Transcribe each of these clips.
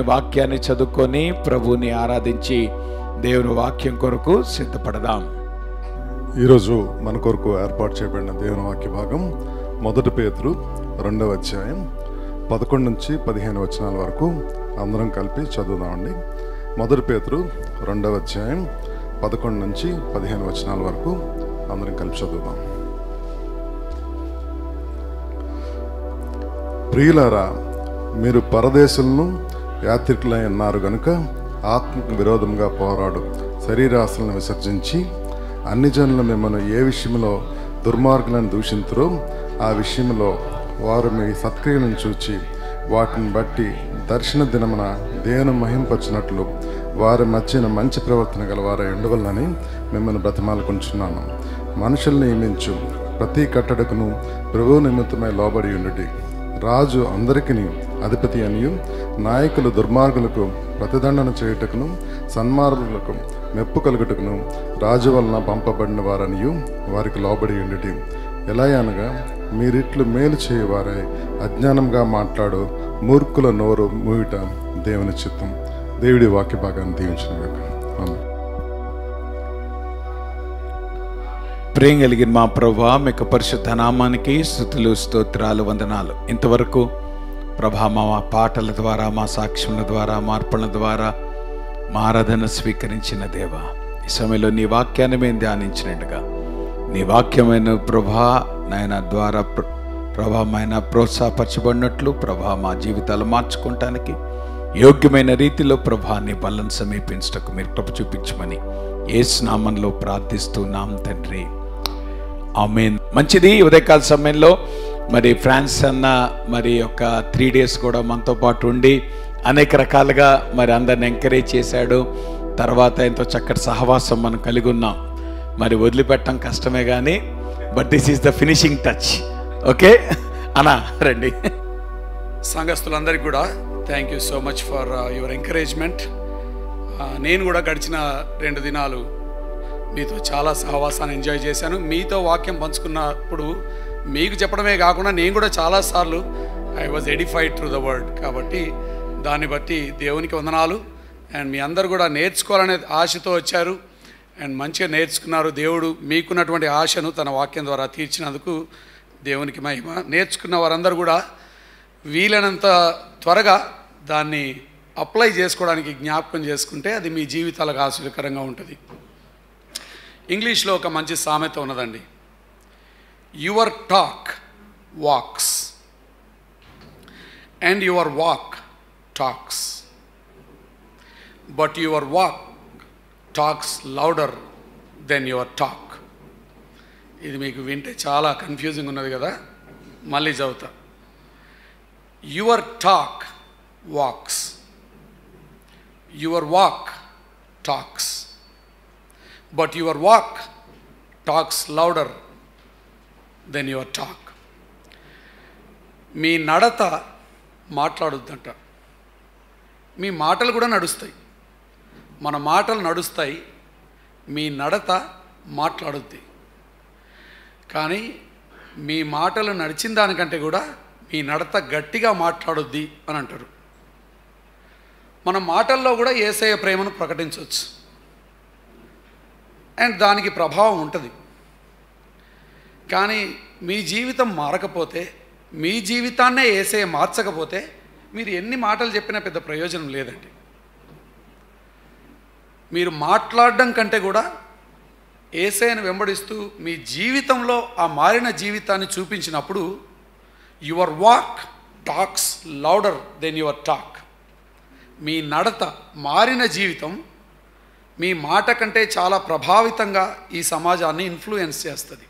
దేవుని వాక్యాన్ని చదువుకొని ప్రభుని ఆరాధించి దేవుని వాక్యం కొరకు సిద్ధపడదాం. ఈరోజు మన కొరకు ఏర్పాటు చేయబడిన దేవుని వాక్య భాగం 1 పేతురు 2వ అధ్యాయం 11 నుంచి 15 వచనాల వరకు అందరం కలిపి చదువుదామండి. 1 పేతురు 2వ అధ్యాయం 11 నుంచి 15 వచనాల వరకు అందరం కలిపి చదువుదాం. ప్రియులారా, మీరు పరదేశులను యాత్రికులై ఉన్నారు గనుక ఆత్మకు విరోధంగా పోరాడు శరీరాశలను విసర్జించి అన్ని జనులు మిమ్మల్ని ఏ విషయంలో దుర్మార్గులను దూషింతురో ఆ విషయంలో వారు మీ సత్క్రియలను చూచి వాటిని బట్టి దర్శన దినమున దేవుని మహింపచ్చినట్లు వారి మధ్యన మంచి ప్రవర్తన గలవారై ఉండవలనని మిమ్మల్ని బ్రతిమాలుకుంటున్నాను. మనుషుల్ని నియమించు ప్రతి కట్టడకును ప్రభువు నిమిత్తమై లోబడి ఉండుడి. రాజు అందరికీ అధిపతి అనియు నాయకులు దుర్మార్గులకు ప్రతిదండన చేయుటకును సన్మార్గులకు మెప్పు కలుగుటకును రాజు వలన పంపబడిన వారనియు వారికి లోబడి ఉండుడి. ఎలా అనగా మీరిట్లు మేలు చేయవారై అజ్ఞానంగా మాట్లాడు మూర్ఖుల నోరు మూయుట దేవుని చిత్తం. దేవుడి వాక్య భాగాన్ని దీవించిన ప్రేమ కలిగిన మా ప్రభువా, మీకు పరిశుద్ధ నామానికి స్తుతులు స్తోత్రాలు వందనాలు. ఇంతవరకు ప్రభా మా పాటల ద్వారా, మా సాక్ష్యముల ద్వారా, మా అర్పణల ద్వారా మా ఆరాధన స్వీకరించిన దేవా, ఈ సమయంలో నీ వాక్యాన్ని మేము ధ్యానించినట్టుగా నీ వాక్యమైన ప్రభా నాయన ద్వారా ప్రభామైన ప్రోత్సాహపరచబడినట్లు ప్రభా మా జీవితాలు మార్చుకోవటానికి యోగ్యమైన రీతిలో ప్రభా నీ బలను సమీపించటకు మీరు కృప చూపించమని యేసు నామంలో ప్రార్థిస్తున్నాం తండ్రి, ఆమేన్. మంచిది. ఉదయకాల సమయంలో మరి ఫ్రాన్స్ అన్న మరి ఒక 3 days కూడా మనతో పాటు ఉండి అనేక రకాలుగా మరి అందరిని ఎంకరేజ్ చేశాడు. తర్వాత ఎంతో చక్కటి సహవాసం మనం కలిగి ఉన్నాం. మరి వదిలిపెట్టడం కష్టమే కానీ but this is the finishing touch. Okay అన్నా రండి. సంఘస్థులందరికీ కూడా thank you so much for your encouragement. నేను కూడా గడిచిన 2 దినాలు మీతో చాలా సహవాసాన్ని ఎంజాయ్ చేశాను. మీతో వాక్యం పంచుకున్నప్పుడు మీకు చెప్పడమే కాకుండా నేను కూడా చాలాసార్లు I was edified through the word. కాబట్టి దాన్ని బట్టి దేవునికి వందనాలు. అండ్ మీ అందరు కూడా నేర్చుకోవాలనే ఆశతో వచ్చారు అండ్ మంచిగా నేర్చుకున్నారు. దేవుడు మీకున్నటువంటి ఆశను తన వాక్యం ద్వారా తీర్చినందుకు దేవునికి మహిమ. నేర్చుకున్న వారందరూ కూడా వీలైనంత త్వరగా దాన్ని అప్లై చేసుకోవడానికి జ్ఞాపకం చేసుకుంటే అది మీ జీవితాలకు ఆశీర్వకరంగా ఉంటుంది. ఇంగ్లీష్లో ఒక మంచి సామెత ఉన్నదండి. Your talk walks and your walk talks, but your walk talks louder than your talk. ఇది మీకు వింటే చాలా కన్ఫ్యూజింగ్ ఉన్నది కదా, మళ్ళీ చదువుతా. Your talk walks, your walk talks, but your walk talks louder than your talk. మీ నడత మాట్లాడుద్దంట. మీ మాటలు కూడా నడుస్తాయి. మన మాటలు నడుస్తాయి, మీ నడత మాట్లాడుద్ది. కానీ మీ మాటలు నడిచిన దానికంటే కూడా మీ నడత గట్టిగా మాట్లాడుద్ది అని అంటారు. మన మాటల్లో కూడా యేసయ్య ప్రేమను ప్రకటించవచ్చు అండ్ దానికి ప్రభావం ఉంటుంది. కానీ మీ జీవితం మారకపోతే, మీ జీవితాన్నే యేసయ్య మార్చకపోతే మీరు ఎన్ని మాటలు చెప్పినా పెద్ద ప్రయోజనం లేదండి. మీరు మాట్లాడడం కంటే కూడా యేసయ్యను వెంబడిస్తూ మీ జీవితంలో ఆ మారిన జీవితాన్ని చూపించినప్పుడు your walk talks louder than your talk. మీ నడత, మారిన జీవితం మీ మాట కంటే చాలా ప్రభావితంగా ఈ సమాజాన్ని ఇన్ఫ్లుయెన్స్ చేస్తుంది.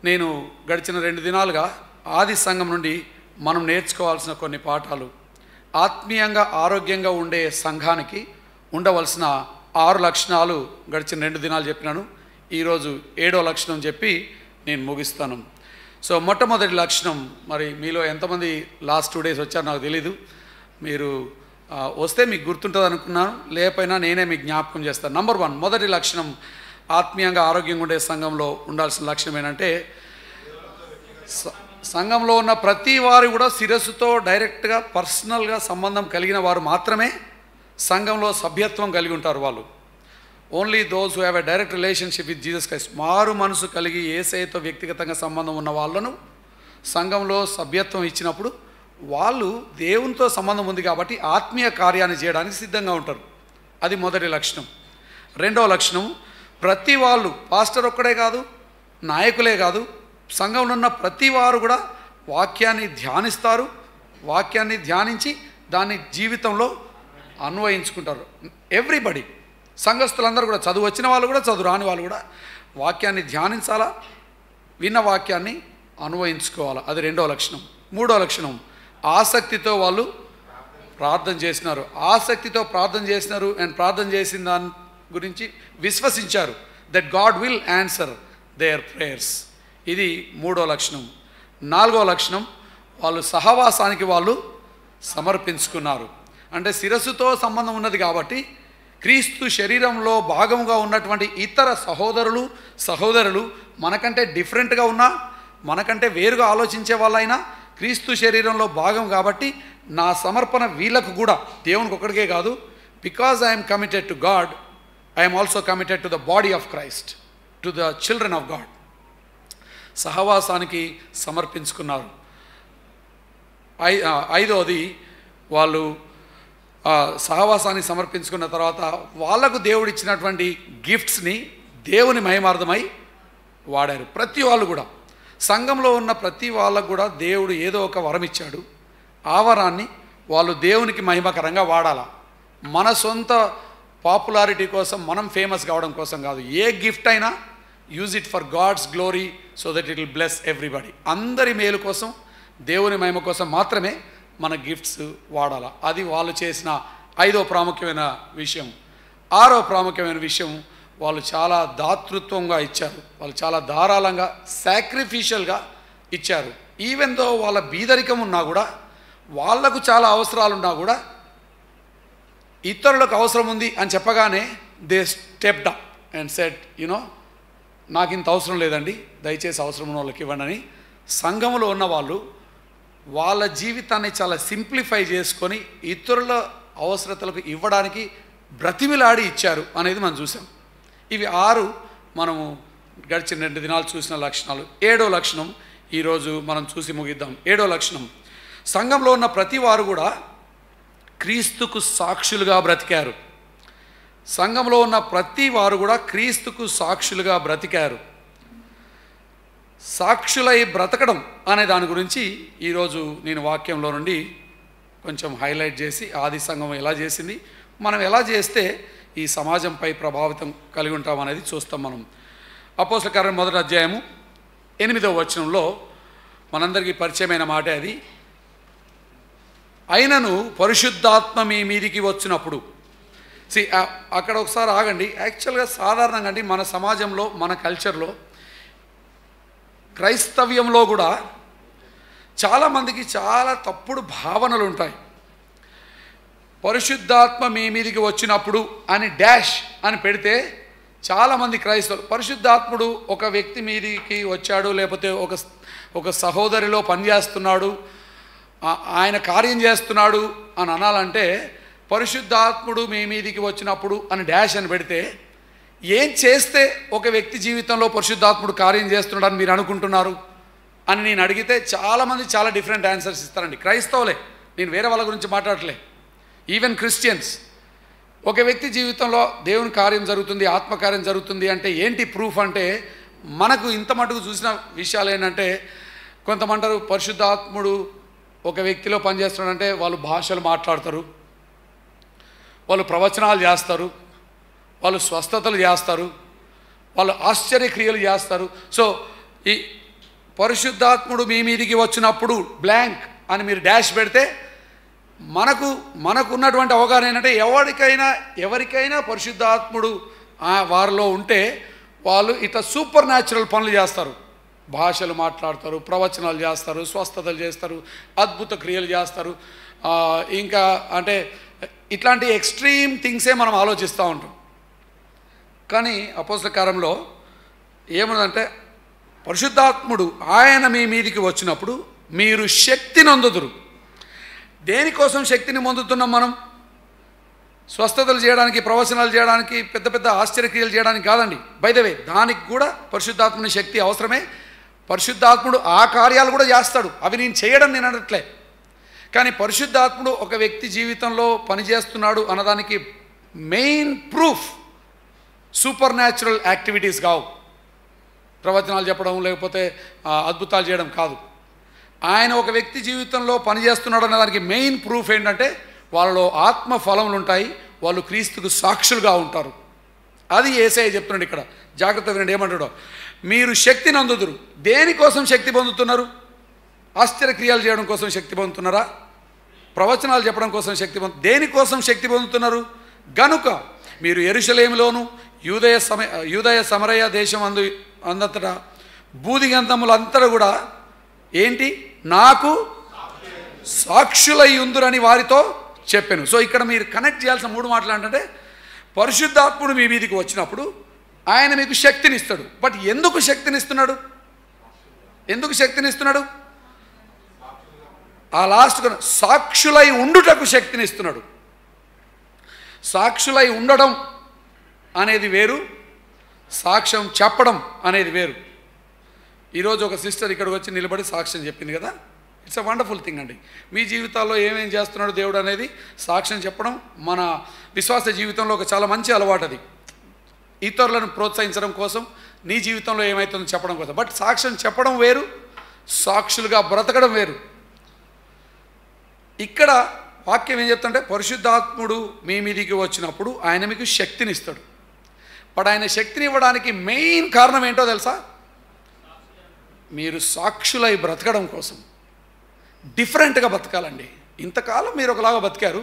నేను గడిచిన 2 దినాలుగా ఆది సంఘం నుండి మనం నేర్చుకోవాల్సిన కొన్ని పాఠాలు, ఆత్మీయంగా ఆరోగ్యంగా ఉండే సంఘానికి ఉండవలసిన 6 లక్షణాలు గడిచిన 2 దినాలు చెప్పినాను. ఈరోజు 7వ లక్షణం చెప్పి నేను ముగిస్తాను. సో మొట్టమొదటి లక్షణం, మరి మీలో ఎంతమంది లాస్ట్ 2 days వచ్చారో నాకు తెలీదు. మీరు వస్తే మీకు గుర్తుంటుంది అనుకున్నాను, లేకపోయినా నేనే మీకు జ్ఞాపకం చేస్తాను. నంబర్ 1, మొదటి లక్షణం ఆత్మీయంగా ఆరోగ్యంగా ఉండే సంఘంలో ఉండాల్సిన లక్షణం ఏంటంటే సంఘంలో ఉన్న ప్రతి వారు కూడా శిరస్సుతో డైరెక్ట్గా పర్సనల్గా సంబంధం కలిగిన వారు మాత్రమే సంఘంలో సభ్యత్వం కలిగి ఉంటారు. వాళ్ళు only those who have a direct relationship with Jesus Christ, మారు మనసు కలిగి యేసయ్యతో వ్యక్తిగతంగా సంబంధం ఉన్న వాళ్ళను సంఘంలో సభ్యత్వం ఇచ్చినప్పుడు వాళ్ళు దేవునితో సంబంధం ఉంది కాబట్టి ఆత్మీయ కార్యాన్ని చేయడానికి సిద్ధంగా ఉంటారు. అది మొదటి లక్షణం. రెండవ లక్షణం, ప్రతి వాళ్ళు, పాస్టర్ ఒక్కడే కాదు, నాయకులే కాదు, సంఘంలో ఉన్న ప్రతి వారు కూడా వాక్యాన్ని ధ్యానిస్తారు. వాక్యాన్ని ధ్యానించి దాన్ని జీవితంలో అన్వయించుకుంటారు. ఎవ్రీబడి, సంఘస్థులందరూ కూడా, చదువు వచ్చిన వాళ్ళు కూడా చదువు రాని వాళ్ళు కూడా వాక్యాన్ని ధ్యానించాలా, విన్న వాక్యాన్ని అన్వయించుకోవాలా. అది రెండవ లక్షణం. మూడో లక్షణం, ఆసక్తితో వాళ్ళు ప్రార్థన చేసినారు. ఆసక్తితో ప్రార్థన చేసినారు అండ్ ప్రార్థన చేసిన దాని గురించి విశ్వసించారు. That God will answer their prayers. ఇది మూడో లక్షణం. నాలుగో లక్షణం, వాళ్ళు సహవాసానికి వాళ్ళు సమర్పించుకున్నారు. అంటే శిరస్సుతో సంబంధం ఉన్నది కాబట్టి క్రీస్తు శరీరంలో భాగంగా ఉన్నటువంటి ఇతర సహోదరులు మనకంటే డిఫరెంట్గా ఉన్నా, మనకంటే వేరుగా ఆలోచించే వాళ్ళైనా క్రీస్తు శరీరంలో భాగం కాబట్టి నా సమర్పణ వీళ్ళకు కూడా, దేవునికి ఒక్కడికే కాదు, because I'm committed to God, I'm also committed to the body of Christ, to the children of God. సహవాసానికి సమర్పించుకున్నారు. ఐదవది, వాళ్ళు సహవాసాన్ని సమర్పించుకున్న తర్వాత వాళ్ళకు దేవుడు ఇచ్చినటువంటి గిఫ్ట్స్ని దేవుని మహిమార్థమై వాడారు. ప్రతి వాళ్ళు కూడా, సంఘంలో ఉన్న ప్రతి వాళ్ళకు కూడా దేవుడు ఏదో ఒక వరం ఇచ్చాడు. ఆ వరాన్ని వాళ్ళు దేవునికి మహిమకరంగా వాడాలా. మన సొంత పాపులారిటీ కోసం, మనం ఫేమస్ కావడం కోసం కాదు. ఏ గిఫ్ట్ అయినా use it for God's glory so that it will bless everybody. అందరి మేలు కోసం, దేవుని మహిమ కోసం మాత్రమే మన గిఫ్ట్స్ వాడాలా. అది వాళ్ళు చేసిన ఐదో ప్రాముఖ్యమైన విషయం. ఆరో ప్రాముఖ్యమైన విషయం, వాళ్ళు చాలా దాతృత్వంగా ఇచ్చారు. వాళ్ళు చాలా ధారాళంగా, సాక్రిఫిషియల్గా ఇచ్చారు. ఈవెన్ దో వాళ్ళ బీదరికం ఉన్నా కూడా, వాళ్లకు చాలా అవసరాలున్నా కూడా, ఇతరులకు అవసరం ఉంది అని చెప్పగానే they stepped up and said, you know, నాకు ఇంత అవసరం లేదండి, దయచేసి అవసరం ఉన్న వాళ్ళకి ఇవ్వండి అని సంఘంలో ఉన్న వాళ్ళు వాళ్ళ జీవితాన్ని చాలా సింప్లిఫై చేసుకొని ఇతరుల అవసరతలకు ఇవ్వడానికి బ్రతిమిలాడి ఇచ్చారు అనేది మనం చూసాం. ఇవి 6 మనము గడిచిన 2 దినాలు చూసిన లక్షణాలు. 7వ లక్షణం ఈరోజు మనం చూసి ముగిద్దాం. 7వ లక్షణం, సంఘంలో ఉన్న ప్రతి వారు కూడా క్రీస్తుకు సాక్షులుగా బ్రతికారు. సంఘంలో ఉన్న ప్రతి వారు కూడా క్రీస్తుకు సాక్షులుగా బ్రతికారు. సాక్షులై బ్రతకడం అనే దాని గురించి ఈరోజు నేను వాక్యంలో నుండి కొంచెం హైలైట్ చేసి, ఆది సంఘం ఎలా చేసింది, మనం ఎలా చేస్తే ఈ సమాజంపై ప్రభావితం కలిగి ఉంటాం అనేది చూస్తాం. మనం అపోస్తలుల కార్యం 1వ అధ్యాయము 8వ వచనంలో మనందరికీ పరిచయమైన మాట అది. అయినను పరిశుద్ధాత్మ మీ మీదికి వచ్చినప్పుడు. అక్కడ ఒకసారి ఆగండి. యాక్చువల్గా సాధారణంగా అండి, మన సమాజంలో, మన కల్చర్లో, క్రైస్తవ్యంలో కూడా చాలామందికి చాలా తప్పుడు భావనలు ఉంటాయి. పరిశుద్ధాత్మ మీ మీదికి వచ్చినప్పుడు అని డాష్ అని పెడితే చాలామంది క్రైస్తవులు పరిశుద్ధాత్ముడు ఒక వ్యక్తి మీదికి వచ్చాడు, లేకపోతే ఒక సహోదరిలో పనిచేస్తున్నాడు, ఆయన కార్యం చేస్తున్నాడు అని అనాలంటే పరిశుద్ధాత్ముడు మీ మీదికి వచ్చినప్పుడు అని డాష్ అని పెడితే ఏం చేస్తే ఒక వ్యక్తి జీవితంలో పరిశుద్ధాత్ముడు కార్యం చేస్తున్నాడని మీరు అనుకుంటున్నారు అని నేను అడిగితే చాలామంది చాలా డిఫరెంట్ ఆన్సర్స్ ఇస్తారండి. క్రైస్తవులే, నేను వేరే వాళ్ళ గురించి మాట్లాడలే, ఈవెన్ క్రిస్టియన్స్. ఒక వ్యక్తి జీవితంలో దేవుని కార్యం జరుగుతుంది, ఆత్మకార్యం జరుగుతుంది అంటే ఏంటి ప్రూఫ్ అంటే, మనకు ఇంత మటుకు చూసిన విషయాలు ఏంటంటే, కొంతమంటారు పరిశుద్ధాత్ముడు ఒక వ్యక్తిలో పనిచేస్తున్నాడంటే వాళ్ళు భాషలు మాట్లాడతారు, వాళ్ళు ప్రవచనాలు చేస్తారు, వాళ్ళు స్వస్థతలు చేస్తారు, వాళ్ళు ఆశ్చర్యక్రియలు చేస్తారు. సో ఈ పరిశుద్ధాత్ముడు మీ మీదికి వచ్చినప్పుడు బ్లాంక్ అని మీరు డాష్ పెడితే మనకున్నటువంటి అవగాహన ఏంటంటే ఎవరికైనా పరిశుద్ధాత్ముడు వారిలో ఉంటే వాళ్ళు ఇట్లా సూపర్ న్యాచురల్ పనులు చేస్తారు, భాషలు మాట్లాడతారు, ప్రవచనాలు చేస్తారు, స్వస్థతలు చేస్తారు, అద్భుత క్రియలు చేస్తారు. ఇంకా అంటే ఇట్లాంటి ఎక్స్ట్రీమ్ థింగ్సే మనం ఆలోచిస్తూ ఉంటాం. కానీ అపోస్తల కార్యంలో ఏముందంటే పరిశుద్ధాత్ముడు ఆయన మీ మీదికి వచ్చినప్పుడు మీరు శక్తిని అందుదురు. దేనికోసం శక్తిని పొందుతున్నాం మనం? స్వస్థతలు చేయడానికి, ప్రవచనాలు చేయడానికి, పెద్ద పెద్ద ఆశ్చర్యక్రియలు చేయడానికి కాదండి. బై ద వే, దానికి కూడా పరిశుద్ధాత్ముని శక్తి అవసరమే. పరిశుద్ధాత్ముడు ఆ కార్యాలు కూడా చేస్తాడు, అవి నేను చేయడం నేను అనట్లే. కానీ పరిశుద్ధాత్ముడు ఒక వ్యక్తి జీవితంలో పనిచేస్తున్నాడు అన్నదానికి main proof super natural activities కావు, ప్రవచనాలు చెప్పడం లేకపోతే అద్భుతాలు చేయడం కాదు. ఆయన ఒక వ్యక్తి జీవితంలో పనిచేస్తున్నాడు అన్నదానికి మెయిన్ ప్రూఫ్ ఏంటంటే వాళ్ళలో ఆత్మ ఫలములు ఉంటాయి, వాళ్ళు క్రీస్తుకు సాక్షులుగా ఉంటారు. అది యేసయ్య చెప్తున్నాడు ఇక్కడ. జాగ్రత్త వినండి ఏమంటాడో. మీరు శక్తిని అందుదురు. దేనికోసం శక్తి పొందుతున్నారు? ఆశ్చర్యక్రియలు చేయడం కోసం శక్తి పొందుతున్నారా? ప్రవచనాలు చెప్పడం కోసం శక్తి దేనికోసం శక్తి పొందుతున్నారు? గనుక మీరు యెరూషలేములోను యూదయ సమరయ దేశం అందంతటా బూదిగంతములంతటా కూడా ఏంటి? నాకు సాక్షులై ఉందురని వారితో చెప్పాను. సో ఇక్కడ మీరు కనెక్ట్ చేయాల్సిన 3 మాటలు ఏంటంటే, పరిశుద్ధాత్ముడు మీ మీదికి వచ్చినప్పుడు ఆయన మీకు శక్తిని ఇస్తాడు. బట్ ఎందుకు శక్తిని ఇస్తున్నాడు? ఎందుకు శక్తిని ఇస్తున్నాడు? ఆ లాస్ట్ సాక్షులై ఉండుటకు శక్తిని ఇస్తున్నాడు. సాక్షులై ఉండడం అనేది వేరు, సాక్ష్యం చెప్పడం అనేది వేరు. ఈరోజు ఒక సిస్టర్ ఇక్కడికి వచ్చి నిలబడి సాక్ష్యం చెప్పింది కదా. ఇట్స్ అ వండర్ఫుల్ థింగ్ అండి. మీ జీవితాల్లో ఏమేం చేస్తున్నాడు దేవుడు అనేది సాక్ష్యం చెప్పడం మన విశ్వాస జీవితంలో ఒక చాలా మంచి అలవాటు. అది ఇతరులను ప్రోత్సహించడం కోసం, నీ జీవితంలో ఏమవుతుందో చెప్పడం కోసం. బట్ సాక్ష్యం చెప్పడం వేరు, సాక్షులుగా బ్రతకడం వేరు. ఇక్కడ వాక్యం ఏం చెప్తుంటే, పరిశుద్ధాత్ముడు మీ మీదికి వచ్చినప్పుడు ఆయన మీకు శక్తిని ఇస్తాడు. బట్ ఆయన శక్తిని ఇవ్వడానికి మెయిన్ కారణం ఏంటో తెలుసా? మీరు సాక్షులై బ్రతకడం కోసం, డిఫరెంట్గా బతకాలండి. ఇంతకాలం మీరు ఒకలాగా బతికారు,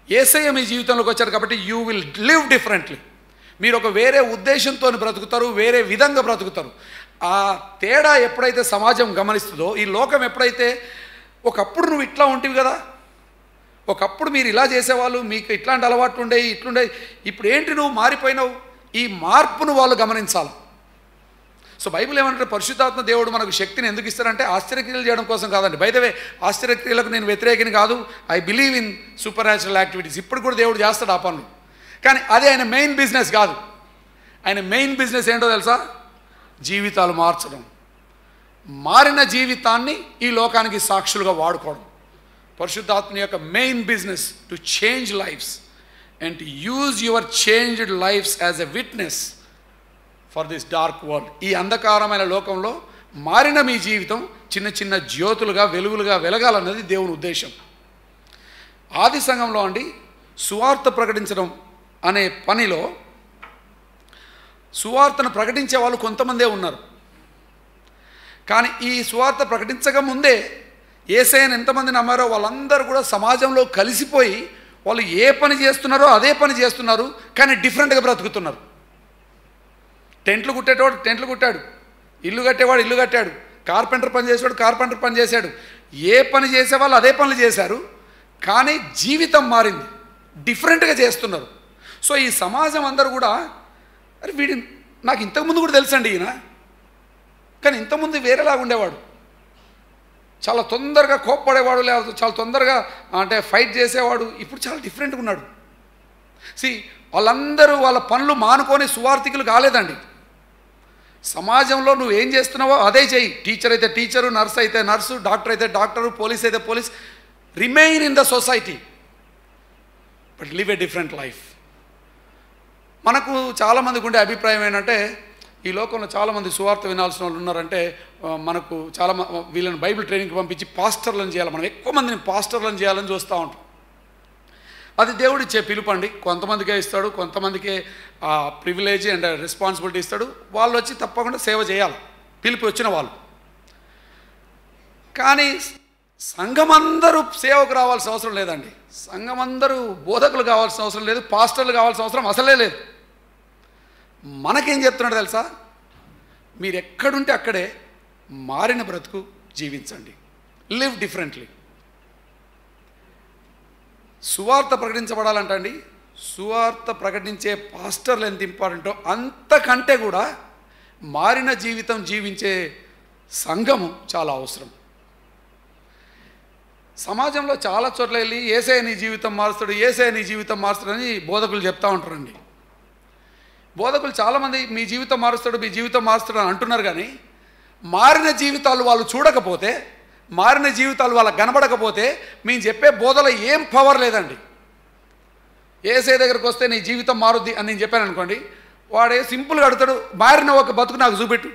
యేసయ్య మీ జీవితంలోకి వచ్చారు కాబట్టి యూ విల్ లివ్ డిఫరెంట్లీ. మీరు ఒక వేరే ఉద్దేశంతో బ్రతుకుతారు, వేరే విధంగా బ్రతుకుతారు. ఆ తేడా ఎప్పుడైతే సమాజం గమనిస్తుందో, ఈ లోకం ఎప్పుడైతే ఒకప్పుడు నువ్వు ఇట్లా ఉంటివి కదా, ఒకప్పుడు మీరు ఇలా చేసేవాళ్ళు, మీకు ఇట్లాంటి అలవాట్లు ఉండేవి, ఇట్లుండేవి, ఇప్పుడు ఏంటి నువ్వు మారిపోయినావు, ఈ మార్పును వాళ్ళు గమనించాలి. సో బైబిల్ ఏమంటే, పరిశుద్ధాత్మ దేవుడు మనకు శక్తిని ఎందుకు ఇస్తారంటే ఆశ్చర్యక్రియలు చేయడం కోసం కాదండి. బై ద వే, ఆశ్చర్యక్రియలకు నేను వ్యతిరేకిని కాదు. I believe in super natural activities. ఇప్పుడు కూడా దేవుడు చేస్తాడు ఆ పనులు. కానీ అది ఆయన మెయిన్ బిజినెస్ కాదు. ఆయన మెయిన్ బిజినెస్ ఏంటో తెలుసా? జీవితాలు మార్చడం, మారిన జీవితాన్ని ఈ లోకానికి సాక్షులుగా వాడుకోవడం. పరిశుద్ధాత్మ యొక్క main business to change lives and to use your changed lives as a witness for this dark world. ఈ అంధకారమైన లోకంలో మారిన మీ జీవితం చిన్న చిన్న జ్యోతులుగా, వెలుగులుగా వెలగాలన్నది దేవుని ఉద్దేశం. ఆది సంఘంలో అండి, సువార్త ప్రకటించడం అనే పనిలో సువార్తను ప్రకటించే వాళ్ళు కొంతమందే ఉన్నారు. కానీ ఈ సువార్త ప్రకటించక ముందే యేసయ్యను ఎంతమంది నమ్మారో వాళ్ళందరూ కూడా సమాజంలో కలిసిపోయి వాళ్ళు ఏ పని చేస్తున్నారో అదే పని చేస్తున్నారు, కానీ డిఫరెంట్గా బ్రతుకుతున్నారు. టెంట్లు కుట్టేటవాడు టెంట్లు కుట్టాడు, ఇల్లు కట్టేవాడు ఇల్లు కట్టాడు, కార్పెంటర్ పని చేసేవాడు కార్పెంటర్ పని చేశాడు. ఏ పని చేసేవాళ్ళు అదే పనులు చేశారు, కానీ జీవితం మారింది, డిఫరెంట్గా చేస్తున్నారు. సో ఈ సమాజం అందరూ కూడా, అరే వీడి నాకు ఇంతకుముందు కూడా తెలుసండి ఈయన, కానీ ఇంతకుముందు వేరేలాగా ఉండేవాడు, చాలా తొందరగా కోప్పడేవాడు, లేకపోతే చాలా తొందరగా అంటే ఫైట్ చేసేవాడు, ఇప్పుడు చాలా డిఫరెంట్గా ఉన్నాడు. వాళ్ళందరూ వాళ్ళ పనులు మానుకొని సువార్థికులు కాలేదండి. సమాజంలో నువ్వు ఏం చేస్తున్నావో అదే చెయ్యి. టీచర్ అయితే టీచరు, నర్స్ అయితే నర్సు, డాక్టర్ అయితే డాక్టరు, పోలీస్ అయితే police. Remain in the society but live a different life. మనకు చాలామందికి ఉండే అభిప్రాయం ఏంటంటే, ఈ లోకంలో చాలామంది సువార్త వినాల్సిన వాళ్ళు ఉన్నారంటే, మనకు చాలా వీళ్ళని బైబిల్ ట్రైనింగ్కి పంపించి పాస్టర్లను చేయాలి, మనం ఎక్కువ మందిని పాస్టర్లను చేయాలని చూస్తూ ఉంటాం. అది దేవుడిచ్చే పిలుపు అండి. కొంతమందికే ఇస్తాడు, కొంతమందికే ప్రివిలేజ్ అండ్ రెస్పాన్సిబిలిటీ ఇస్తాడు. వాళ్ళు వచ్చి తప్పకుండా సేవ చేయాలి, పిలుపు వచ్చిన వాళ్ళు. కానీ సంఘమందరూ సేవకు రావాల్సిన అవసరం లేదండి. సంఘమందరూ బోధకులు కావాల్సిన అవసరం లేదు, పాస్టర్లు కావాల్సిన అవసరం అసలే లేదు. మనకేం చెప్తున్నాడు తెలుసా? మీరు ఎక్కడుంటే అక్కడే మారిన బ్రతుకు జీవించండి, లివ్ డిఫరెంట్లీ. సువార్త ప్రకటించబడాలంటండి, సువార్త ప్రకటించే పాస్టర్లు ఎంత ఇంపార్టెంటో అంతకంటే కూడా మారిన జీవితం జీవించే సంఘము చాలా అవసరం. సమాజంలో చాలా చోట్ల వెళ్ళి యేసయ్య నీ జీవితం మారుస్తాడు, యేసయ్య నీ జీవితం మారుస్తాడని బోధకులు చెప్తూ ఉంటారండి. బోధకులు చాలామంది మీ జీవితం మారుస్తాడు, మీ జీవితం మారుస్తాడు అని అంటున్నారు, కానీ మారిన జీవితాలు వాళ్ళు చూడకపోతే, మారిన జీవితాలు వాళ్ళకి కనబడకపోతే మేము చెప్పే బోధలో ఏం పవర్ లేదండి. యేసయ్య దగ్గరకు వస్తే నీ జీవితం మారుద్ది అని నేను చెప్పాను అనుకోండి, వాడే సింపుల్గా అడుగుతాడు, మారిన ఒక బతుకు నాకు చూపెట్టు,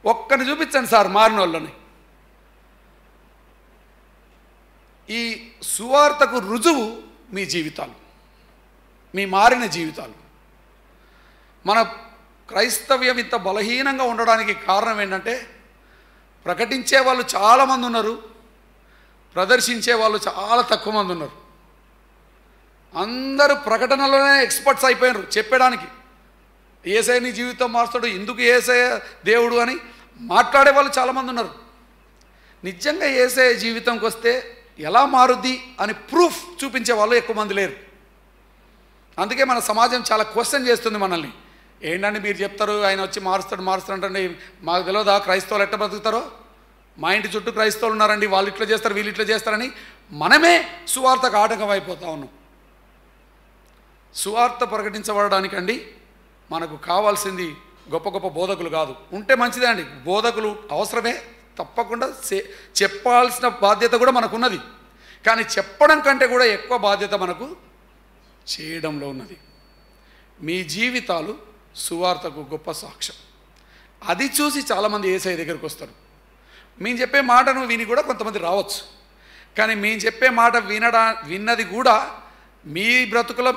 ఒక్కరిని చూపించండి సార్ మారిన వాళ్ళని. ఈ సువార్తకు రుజువు మీ జీవితాలు, మీ మారిన జీవితాలు. మన క్రైస్తవ్యం ఇంత బలహీనంగా ఉండడానికి కారణం ఏంటంటే, ప్రకటించే వాళ్ళు చాలామంది ఉన్నారు, ప్రదర్శించే వాళ్ళు చాలా తక్కువ మంది ఉన్నారు. అందరూ ప్రకటనలోనే ఎక్స్పర్ట్స్ అయిపోయారు చెప్పడానికి. యేసయ్య నీ జీవితం మారుస్తాడు, ఎందుకు యేసయ్య దేవుడు అని మాట్లాడే వాళ్ళు చాలామంది ఉన్నారు. నిజంగా యేసయ్య జీవితంకి వస్తే ఎలా మారుద్ది అని ప్రూఫ్ చూపించే వాళ్ళు ఎక్కువ మంది లేరు. అందుకే మన సమాజం చాలా క్వశ్చన్ చేస్తుంది మనల్ని. ఏంటంటే మీరు చెప్తారు ఆయన వచ్చి మారుస్తాడు అంటే మాకు తెలియదా క్రైస్తవులు ఎట్ట బతుకుతారో? మా ఇంటి చుట్టూ క్రైస్తవులు ఉన్నారండి, వాళ్ళు ఇట్లా చేస్తారు, వీళ్ళు ఇట్లా చేస్తారని మనమే సువార్తకు ఆటంకం అయిపోతా ఉన్నాం. సువార్త ప్రకటించబడడానికండి మనకు కావాల్సింది గొప్ప గొప్ప బోధకులు కాదు. ఉంటే మంచిదే అండి, బోధకులు అవసరమే, తప్పకుండా చెప్పాల్సిన బాధ్యత కూడా మనకు ఉన్నది. కానీ చెప్పడం కంటే కూడా ఎక్కువ బాధ్యత మనకు చేయడంలో ఉన్నది. మీ జీవితాలు సువార్తకు గొప్ప సాక్ష్యం. అది చూసి చాలామంది యేసయ్య దగ్గరికి వస్తారు. మేము చెప్పే మాటను విని కూడా కొంతమంది రావచ్చు, కానీ మేము చెప్పే మాట విన్నది కూడా మీ బ్రతుకుల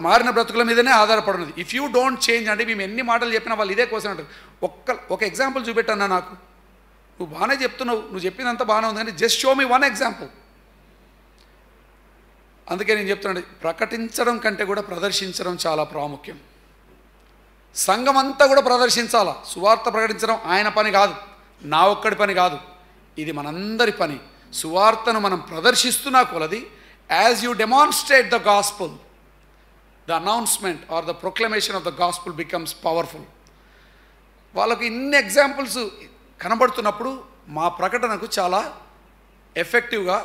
మారిన బ్రతుకుల మీదనే ఆధారపడినది. ఇఫ్ యూ డోంట్ చేంజ్ అంటే మేము ఎన్ని మాటలు చెప్పినా వాళ్ళు ఇదే క్వశ్చన్ అంటారు. ఒక ఎగ్జాంపుల్ చూపెట్టన్నా నాకు, నువ్వు బాగానే చెప్తున్నావు, నువ్వు చెప్పినంత బాగానే ఉంది, కానీ just show me one example. అందుకే నేను చెప్తున్నాను, ప్రకటించడం కంటే కూడా ప్రదర్శించడం చాలా ప్రాముఖ్యం. సంఘం అంతా కూడా ప్రదర్శించాలా. సువార్త ప్రకటించడం ఆయన పని కాదు, నా ఒక్కడి పని కాదు, ఇది మనందరి పని. సువార్తను మనం ప్రదర్శిస్తున్నా కొలది, as you demonstrate the gospel, the announcement or the proclamation of the gospel becomes powerful. వాళ్ళకు ఇన్ని ఎగ్జాంపుల్స్ కనబడుతున్నప్పుడు మా ప్రకటనకు చాలా ఎఫెక్టివ్గా